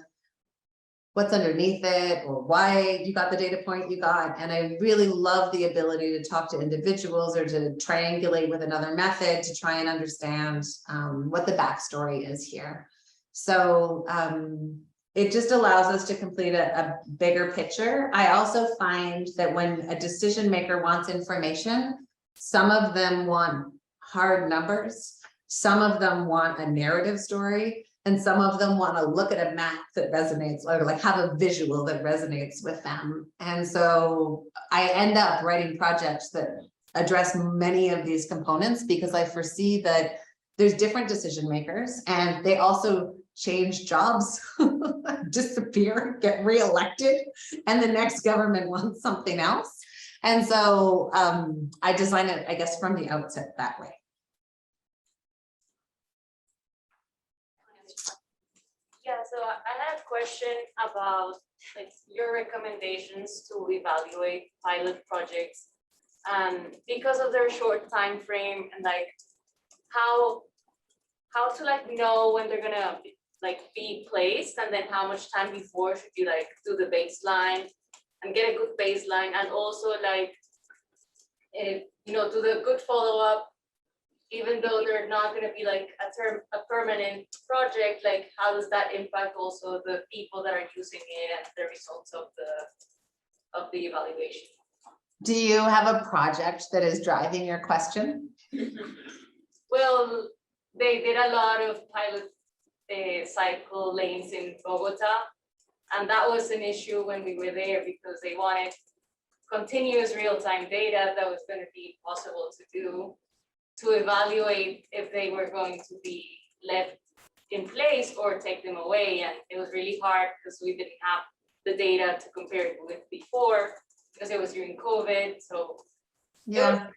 what's underneath it or why you got the data point you got. And I really love the ability to talk to individuals or to triangulate with another method to try and understand what the backstory is here. So it just allows us to complete a bigger picture. I also find that when a decision maker wants information, some of them want hard numbers, some of them want a narrative story, and some of them want to look at a map that resonates, or like have a visual that resonates with them. And so I end up writing projects that address many of these components, because I foresee that there's different decision makers and they also change jobs, disappear, get reelected, and the next government wants something else. And so I design it, I guess, from the outset that way. Yeah, so I had a question about like your recommendations to evaluate pilot projects, because of their short time frame, and like how to like know when they're gonna be placed, and then how much time before should you like do the baseline and get a good baseline, and also like you know, do the good follow-up, even though they're not going to be like a permanent project. Like how does that impact also the people that are using it and the results of the evaluation? Do you have a project that is driving your question? Well, they did a lot of pilot cycle lanes in Bogota, and that was an issue when we were there, because they wanted continuous real-time data that was going to be possible to do, to evaluate if they were going to be left in place or take them away. And it was really hard because we didn't have the data to compare it with before because it was during COVID. So Yeah.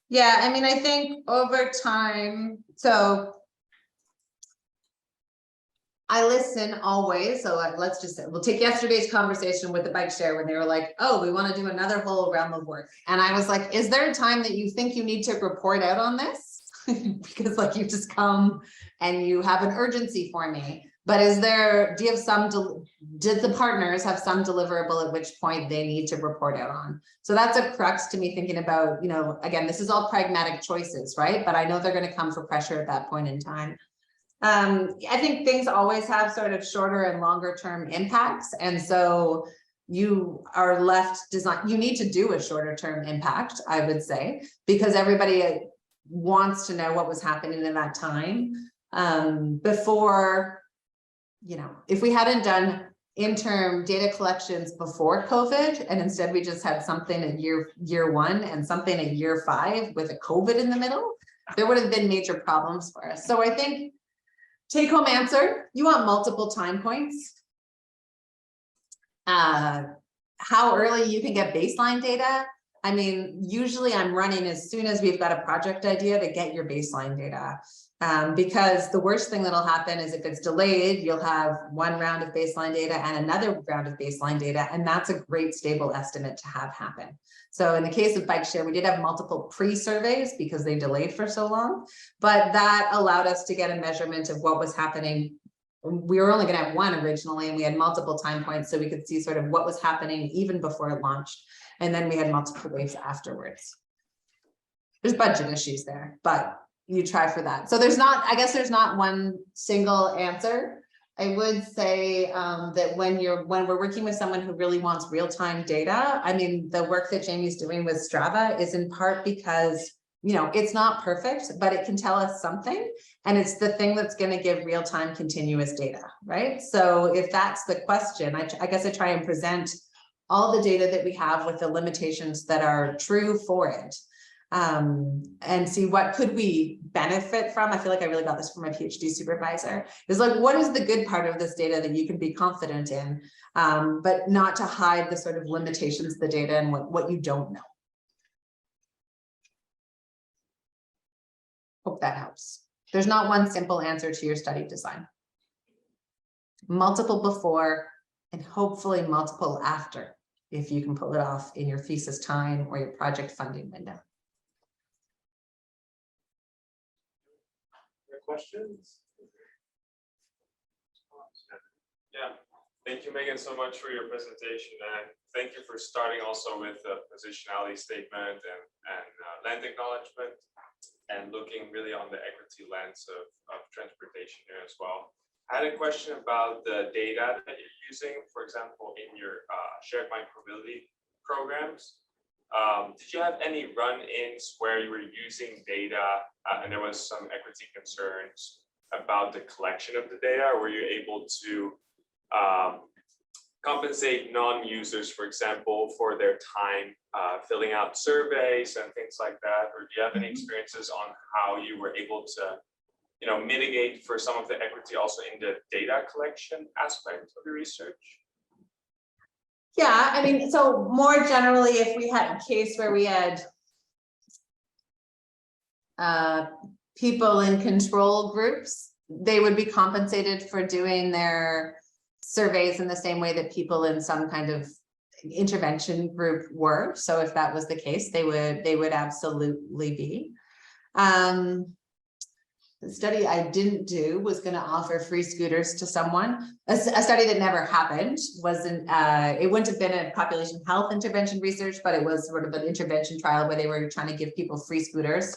Yeah, I mean, I think over time, so I listen always. So let's just say, we'll take yesterday's conversation with the bike share when they were like, oh, we want to do another whole realm of work. And I was like, is there a time that you think you need to report out on this? Because like you just come and you have an urgency for me. But is there, do you have some, did the partners have some deliverable at which point they need to report out on? So that's a crux to me thinking about, you know, again, this is all pragmatic choices, right? But I know they're going to come for pressure at that point in time. I think things always have sort of shorter and longer term impacts. And so you are left design, you need to do a shorter term impact, I would say, because everybody wants to know what was happening in that time. Before, you know, if we hadn't done interim data collections before COVID, and instead we just had something at year one and something at year 5 with a COVID in the middle, there would have been major problems for us. So I think take home answer, you want multiple time points. How early you can get baseline data. I mean, usually I'm running as soon as we've got a project idea to get your baseline data. Because the worst thing that'll happen is if it's delayed, you'll have one round of baseline data and another round of baseline data, and that's a great stable estimate to have happen. So in the case of bike share, we did have multiple pre-surveys because they delayed for so long, but that allowed us to get a measurement of what was happening. We were only going to have one originally, and we had multiple time points, so we could see sort of what was happening even before it launched, and then we had multiple waves afterwards. There's budget issues there, but you try for that. So there's not, I guess there's not one single answer. I would say that when we're working with someone who really wants real-time data, I mean, the work that Jamie's doing with Strava is in part because, you know, it's not perfect, but it can tell us something, and it's the thing that's going to give real-time continuous data, right? So if that's the question, I guess I try and present all the data that we have with the limitations that are true for it. And see what could we benefit from. I feel like I really got this from my PhD supervisor. Is like, what is the good part of this data that you can be confident in, but not to hide the sort of limitations of the data and what you don't know. Hope that helps. There's not one simple answer to your study design. Multiple before and hopefully multiple after, if you can pull it off in your thesis time or your project funding window. Questions? Yeah, thank you, Megan, so much for your presentation, and thank you for starting also with the positionality statement and land acknowledgement, and looking really on the equity lens of transportation here as well. I had a question about the data that you're using, for example, in your shared micromobility programs. Did you have any run-ins where you were using data and there was some equity concerns about the collection of the data? Or were you able to compensate non-users, for example, for their time filling out surveys and things like that? Or do you have any experiences on how you were able to, you know, mitigate for some of the equity also in the data collection aspect of your research? Yeah, I mean, so more generally, if we had a case where we had people in control groups, they would be compensated for doing their surveys in the same way that people in some kind of intervention group were. So if that was the case, they would absolutely be. The study I didn't do was going to offer free scooters to someone. A study that never happened wasn't, it wouldn't have been a population health intervention research, but it was sort of an intervention trial where they were trying to give people free scooters.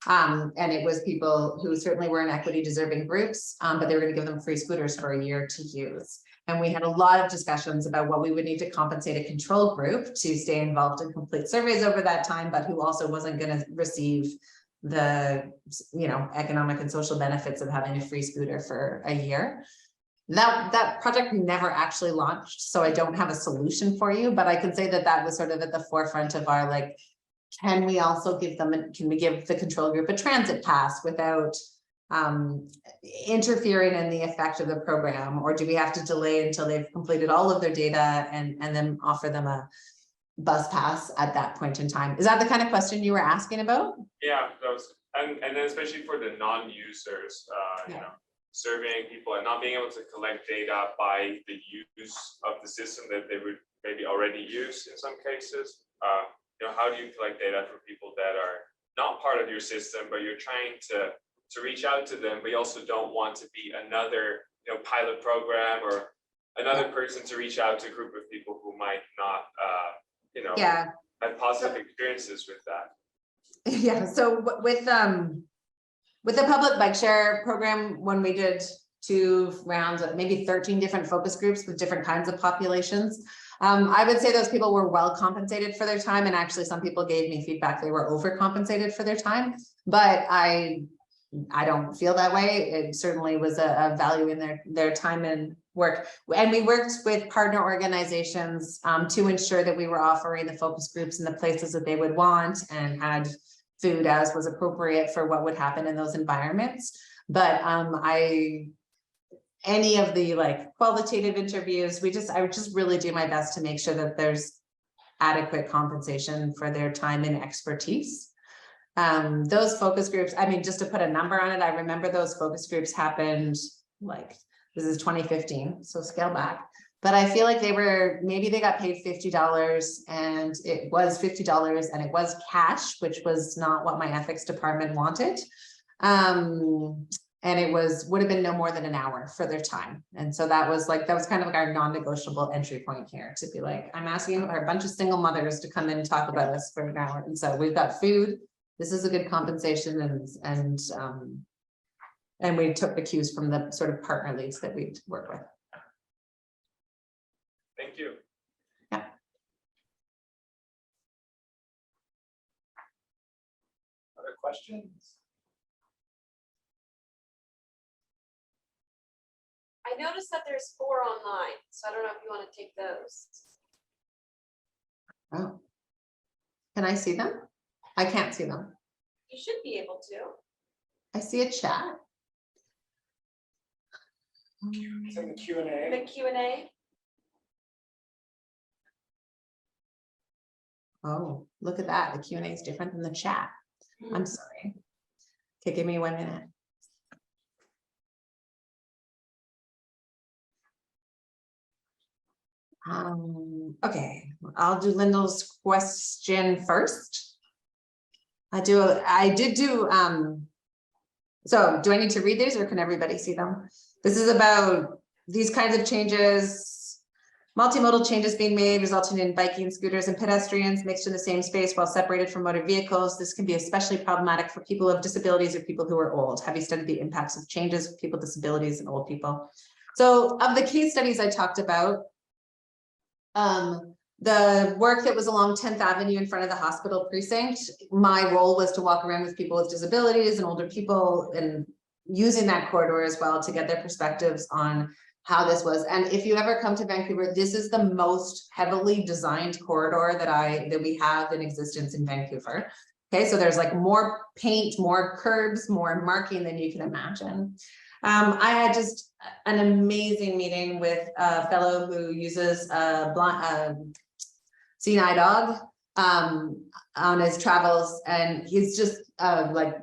And it was people who certainly were in equity deserving groups, but they were going to give them free scooters for a year to use. And we had a lot of discussions about what we would need to compensate a control group to stay involved in complete surveys over that time, but who also wasn't going to receive the, you know, economic and social benefits of having a free scooter for a year. That project never actually launched, so I don't have a solution for you, but I can say that that was sort of at the forefront of our, like, can we also give them, can we give the control group a transit pass without interfering in the effect of the program, or do we have to delay until they've completed all of their data and then offer them a bus pass at that point in time? Is that the kind of question you were asking about? Yeah, that was, and then especially for the non-users, you Yeah. know, surveying people and not being able to collect data by the use of the system that they would maybe already use in some cases. You know, how do you collect data for people that are not part of your system, but you're trying to reach out to them, but you also don't want to be another, you know, pilot program or another person to reach out to a group of people who might not, you know, Yeah. have positive experiences with that. Yeah, so with the public bike share program, when we did 2 rounds of maybe 13 different focus groups with different kinds of populations, I would say those people were well compensated for their time, and actually some people gave me feedback they were overcompensated for their time, but I don't feel that way. It certainly was a value in their time and work. And we worked with partner organizations to ensure that we were offering the focus groups in the places that they would want, and had food as was appropriate for what would happen in those environments. But any of the like qualitative interviews, I would just really do my best to make sure that there's adequate compensation for their time and expertise. Those focus groups, I mean, just to put a number on it, I remember those focus groups happened like, this is 2015, so scale back. But I feel like maybe they got paid $50, and it was $50 and it was cash, which was not what my ethics department wanted. And it would have been no more than an hour for their time. And so that was kind of like our non-negotiable entry point here, to be like, I'm asking a bunch of single mothers to come in and talk about us for an hour. And so we've got food. This is a good compensation, and we took the cues from the sort of partner leads that we work with. Thank you. Yeah. Other questions? I noticed that there's 4 online, so I don't know if you want to take those. Oh, can I see them? I can't see them. You should be able to. I see a chat. It's in the The Q&A. Q&A. Oh, look at that. The Q&A is different than the chat. I'm sorry. Okay, give me 1 minute. Okay, I'll do Lyndall's question first. I did do, so do I need to read these, or can everybody see them? This is about these kinds of changes, multimodal changes being made, resulting in biking, scooters, and pedestrians mixed in the same space while separated from motor vehicles. This can be especially problematic for people with disabilities or people who are old. Have you studied the impacts of changes for people with disabilities and old people? So of the case studies I talked about, the work that was along 10th Avenue in front of the hospital precinct, my role was to walk around with people with disabilities and older people, and using that corridor as well to get their perspectives on how this was. And if you ever come to Vancouver, this is the most heavily designed corridor that we have in existence in Vancouver. Okay, so there's like more paint, more curbs, more marking than you can imagine. I had just an amazing meeting with a fellow who uses a seeing-eye dog on his travels, and he's just like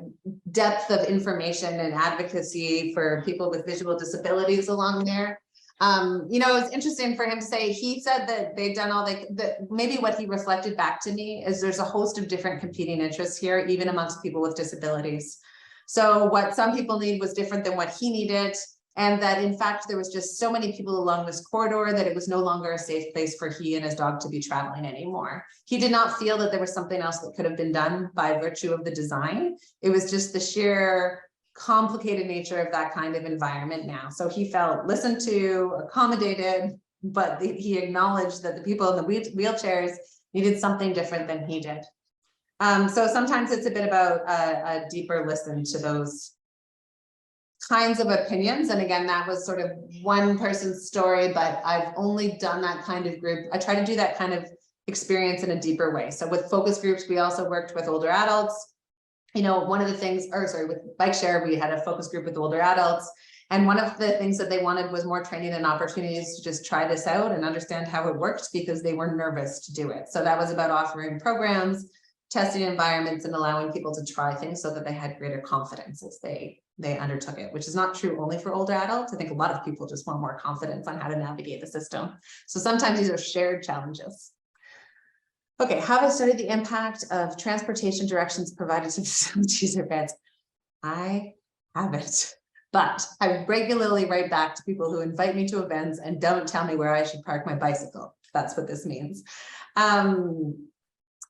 depth of information and advocacy for people with visual disabilities along there. You know, it's interesting for him to say, he said that they've done all that maybe what he reflected back to me is there's a host of different competing interests here, even amongst people with disabilities. So what some people need was different than what he needed. And that in fact, there was just so many people along this corridor that it was no longer a safe place for he and his dog to be traveling anymore. He did not feel that there was something else that could have been done by virtue of the design. It was just the sheer complicated nature of that kind of environment now. So he felt listened to, accommodated, but he acknowledged that the people in the wheelchairs needed something different than he did. So sometimes it's a bit about a deeper listen to those kinds of opinions. And again, that was sort of one person's story, but I've only done that kind of group. I try to do that kind of experience in a deeper way. So with focus groups, we also worked with older adults. one of the things, with bike share, we had a focus group with older adults. And one of the things that they wanted was more training and opportunities to just try this out and understand how it worked, because they were nervous to do it. So that was about offering programs, testing environments, and allowing people to try things so that they had greater confidence as they undertook it, which is not true only for older adults. I think a lot of people just want more confidence on how to navigate the system. So sometimes these are shared challenges. Okay, have I studied the impact of transportation directions provided to facilities or beds? I haven't, but I regularly write back to people who invite me to events and don't tell me where I should park my bicycle. That's what this means.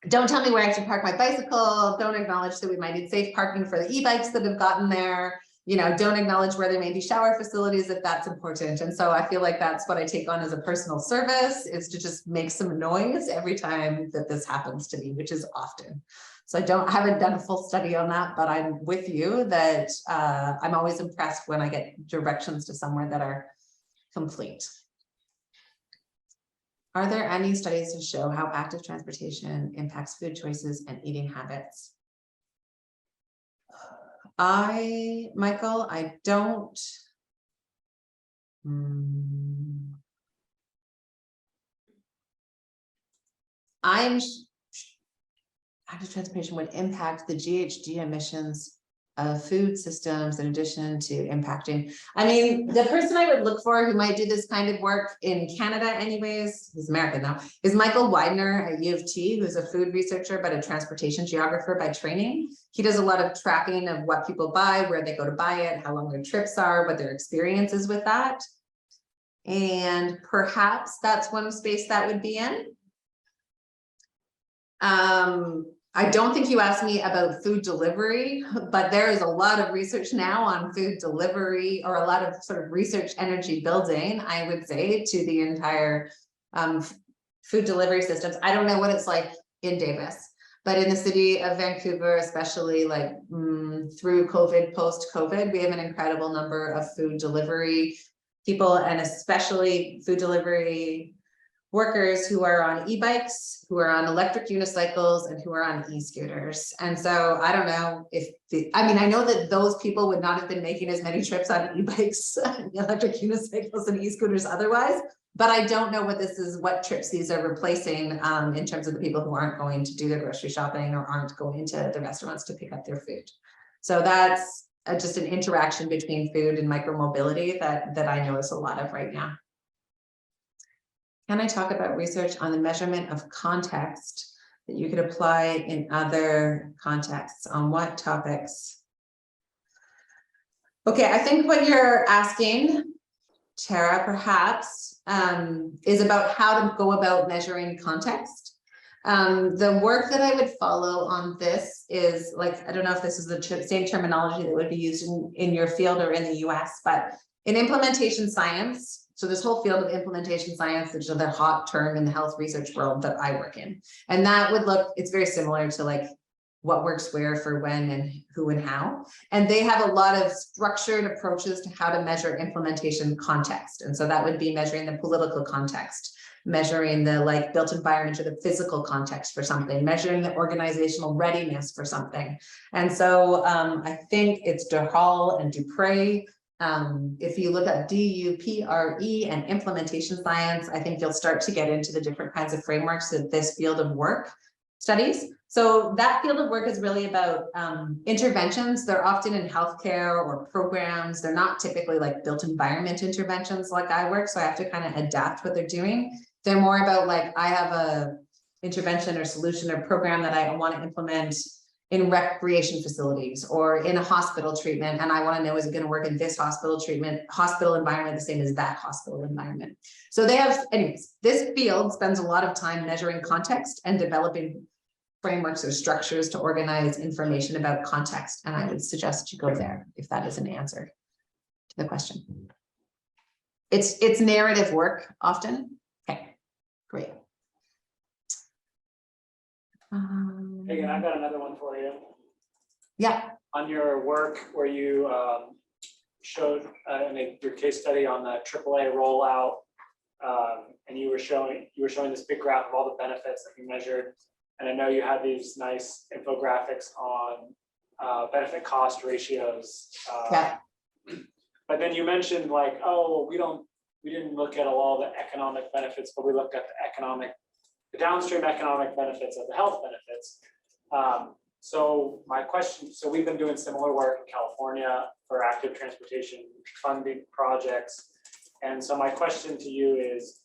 Don't tell me where I should park my bicycle. Don't acknowledge that we might need safe parking for the e-bikes that have gotten there. Don't acknowledge where there may be shower facilities if that's important. And so I feel like that's what I take on as a personal service, is to just make some noise every time that this happens to me, which is often. So I haven't done a full study on that, but I'm with you that I'm always impressed when I get directions to somewhere that are complete. Are there any studies to show how active transportation impacts food choices and eating habits? Michael, I don't. Active transportation would impact the GHG emissions of food systems in addition to impacting. I mean, the person I would look for who might do this kind of work in Canada anyways, he's American now, is Michael Widener at U of T, who's a food researcher, but a transportation geographer by training. He does a lot of tracking of what people buy, where they go to buy it, how long their trips are, what their experience is with that. And perhaps that's one space that would be in. I don't think you asked me about food delivery, but there is a lot of research now on food delivery, or a lot of sort of research energy building, I would say, to the entire food delivery systems. I don't know what it's like in Davis, but in the city of Vancouver, especially like through COVID, post-COVID, we have an incredible number of food delivery people, and especially food delivery workers who are on e-bikes, who are on electric unicycles, and who are on e-scooters. And so I don't know if I know that those people would not have been making as many trips on e-bikes, electric unicycles, and e-scooters otherwise, but I don't know what trips these are replacing in terms of the people who aren't going to do their grocery shopping or aren't going to the restaurants to pick up their food. So that's just an interaction between food and micromobility that I notice a lot of right now. Can I talk about research on the measurement of context that you could apply in other contexts? On what topics? Okay, I think what you're asking, Tara, perhaps, is about how to go about measuring context. The work that I would follow on this is, like, I don't know if this is the same terminology that would be used in your field or in the US, but in implementation science, so this whole field of implementation science, which is the hot term in the health research world that I work in. And that would look, it's very similar to like what works where for when and who and how. And they have a lot of structured approaches to how to measure implementation context. And so that would be measuring the political context, measuring the like built environment or the physical context for something, measuring the organizational readiness for something. And so I think it's DeHall and Dupre. If you look at DUPRE and implementation science, I think you'll start to get into the different kinds of frameworks that this field of work studies. So that field of work is really about interventions. They're often in healthcare or programs. They're not typically like built environment interventions like I work. So I have to kind of adapt what they're doing. They're more about like, I have a intervention or solution or program that I want to implement in recreation facilities or in a hospital treatment. And I want to know, is it going to work in this hospital environment the same as that hospital environment? So they have, anyways, this field spends a lot of time measuring context and developing frameworks or structures to organize information about context. And I would suggest you go there if that is an answer to the question. It's narrative work often. Okay, great. Megan, I've got another one for you. Yeah. On your work where you showed your case study on the AAA rollout, and you were showing this big graph of all the benefits that you measured. And I know you had these nice infographics on benefit cost ratios. Yeah. But then you mentioned like, oh, we didn't look at all the economic benefits, but we looked at the downstream economic benefits of the health benefits. So my question, so we've been doing similar work in California for active transportation funding projects. And so my question to you is,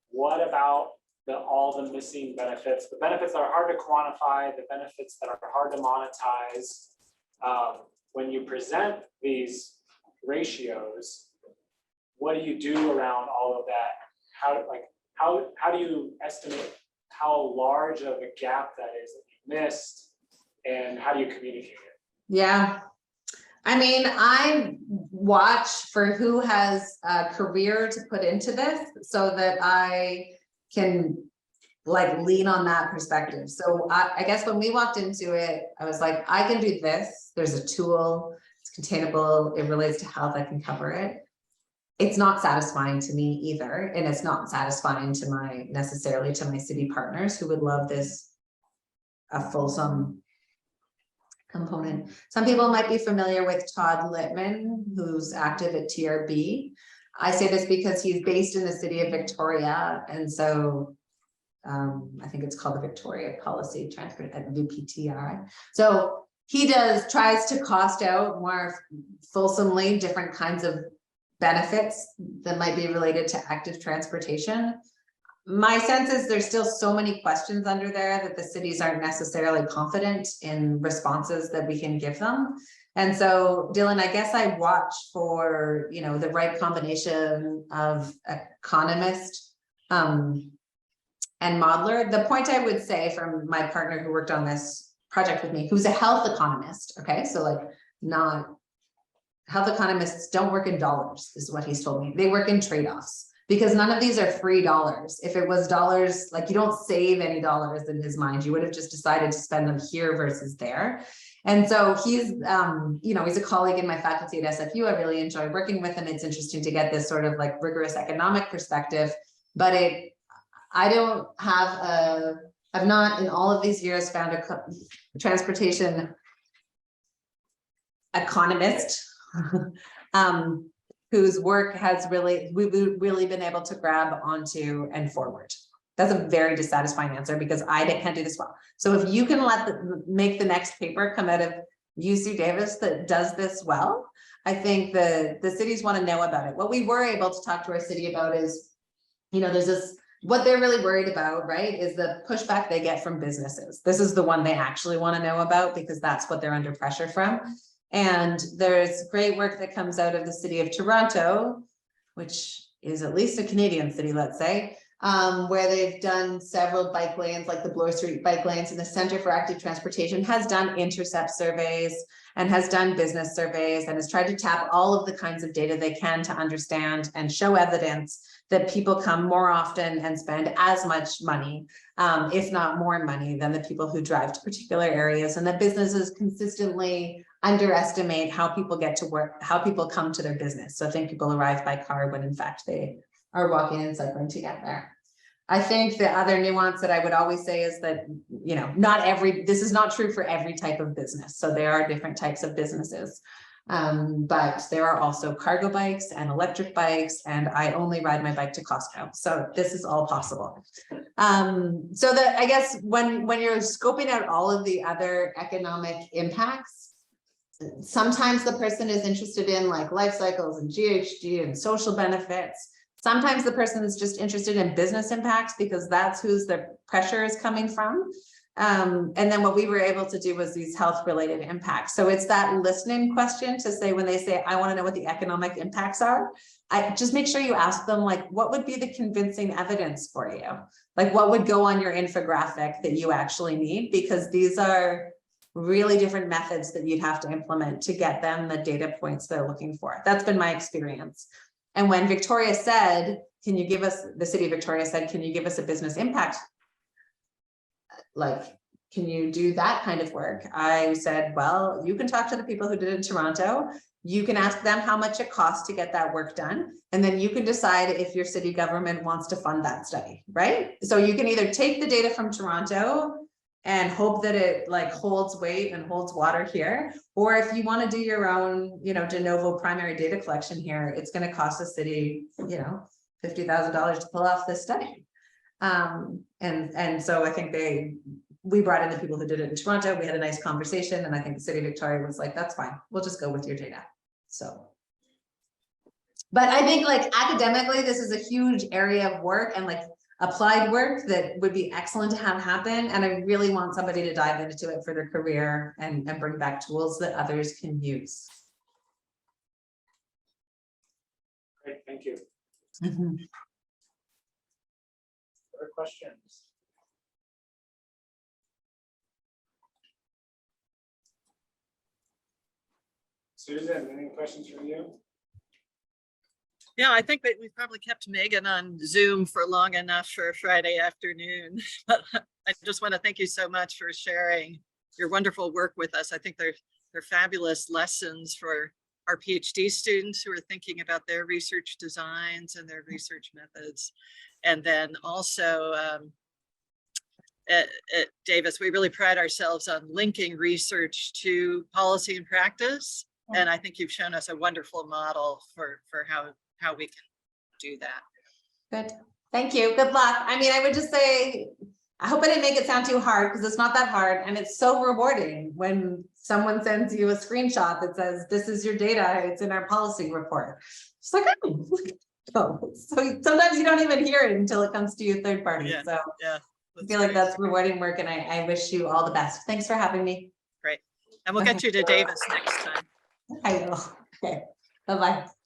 what about all the missing benefits, the benefits that are hard to quantify, the benefits that are hard to monetize? When you present these ratios, what do you do around all of that? How do you estimate how large of a gap that is that you missed, and how do you communicate it? Yeah. I mean, I watch for who has a career to put into this so that I can like lean on that perspective. So I guess when we walked into it, I was like, I can do this. There's a tool, it's containable, it relates to health, I can cover it. It's not satisfying to me either. And it's not satisfying to necessarily to my city partners who would love this, a fulsome component. Some people might be familiar with Todd Littman, who's active at TRB. I say this because he's based in the city of Victoria. And so I think it's called the Victoria Policy Transport at VPTI. So he tries to cost out more fulsomely different kinds of benefits that might be related to active transportation. My sense is there's still so many questions under there that the cities aren't necessarily confident in responses that we can give them. And so, Dylan, I guess I watch for, the right combination of economist and modeler. The point I would say from my partner who worked on this project with me, who's a health economist, okay? So like not, health economists don't work in dollars, is what he's told me. They work in trade-offs because none of these are free dollars. If it was dollars, like you don't save any dollars in his mind, you would have just decided to spend them here versus there. And so he's, he's a colleague in my faculty at SFU. I really enjoy working with him. It's interesting to get this sort of like rigorous economic perspective, but I don't have I've not in all of these years found a transportation economist whose work we've really been able to grab onto and forward. That's a very dissatisfying answer because I can't do this well. So if you can make the next paper come out of UC Davis that does this well, I think the cities want to know about it. What we were able to talk to our city about is, there's this, what they're really worried about, right, is the pushback they get from businesses. This is the one they actually want to know about because that's what they're under pressure from. And there's great work that comes out of the city of Toronto, which is at least a Canadian city, let's say, where they've done several bike lanes, like the Bloor Street bike lanes, and the Center for Active Transportation has done intercept surveys and has done business surveys and has tried to tap all of the kinds of data they can to understand and show evidence that people come more often and spend as much money, if not more money, than the people who drive to particular areas, and that businesses consistently underestimate how people get to work, how people come to their business. So I think people arrive by car when in fact they are walking and cycling to get there. I think the other nuance that I would always say is that, this is not true for every type of business. So there are different types of businesses, but there are also cargo bikes and electric bikes, and I only ride my bike to Costco. So this is all possible. So that I guess when you're scoping out all of the other economic impacts, sometimes the person is interested in like life cycles and GHG and social benefits. Sometimes the person is just interested in business impacts because that's whose the pressure is coming from. And then what we were able to do was these health related impacts. So it's that listening question to say, when they say, I want to know what the economic impacts are, I just make sure you ask them, like, what would be the convincing evidence for you? Like what would go on your infographic that you actually need? Because these are really different methods that you'd have to implement to get them the data points they're looking for. That's been my experience. And when Victoria said, the city of Victoria said, can you give us a business impact? Like, can you do that kind of work? I said, well, you can talk to the people who did it in Toronto. You can ask them how much it costs to get that work done. And then you can decide if your city government wants to fund that study, right? So you can either take the data from Toronto and hope that it like holds weight and holds water here. Or if you want to do your own, de novo primary data collection here, it's going to cost the city, $50,000 to pull off this study. And so I think we brought in the people who did it in Toronto. We had a nice conversation, and I think the city of Victoria was like, that's fine, we'll just go with your data. So, but I think like academically, this is a huge area of work and like applied work that would be excellent to have happen. And I really want somebody to dive into it for their career and bring back tools that others can use. Great, thank you. Mm-hmm. Other questions? Susan, any questions from you? Yeah, I think that we've probably kept Megan on Zoom for long enough for a Friday afternoon. But I just want to thank you so much for sharing your wonderful work with us. I think they're fabulous lessons for our PhD students who are thinking about their research designs and their research methods. And then also at Davis, we really pride ourselves on linking research to policy and practice. And I think you've shown us a wonderful model for how we can do that. Good. Thank you. Good luck. I mean, I would just say, I hope I didn't make it sound too hard, because it's not that hard. And it's so rewarding when someone sends you a screenshot that says, this is your data, it's in our policy report. It's like, oh, so sometimes you don't even hear it until it comes to you third party. Yeah, so yeah, I feel like that's rewarding work, and I wish you all the best. Thanks for having me. great. And we'll get you to Davis next time. I will. Okay. Bye-bye.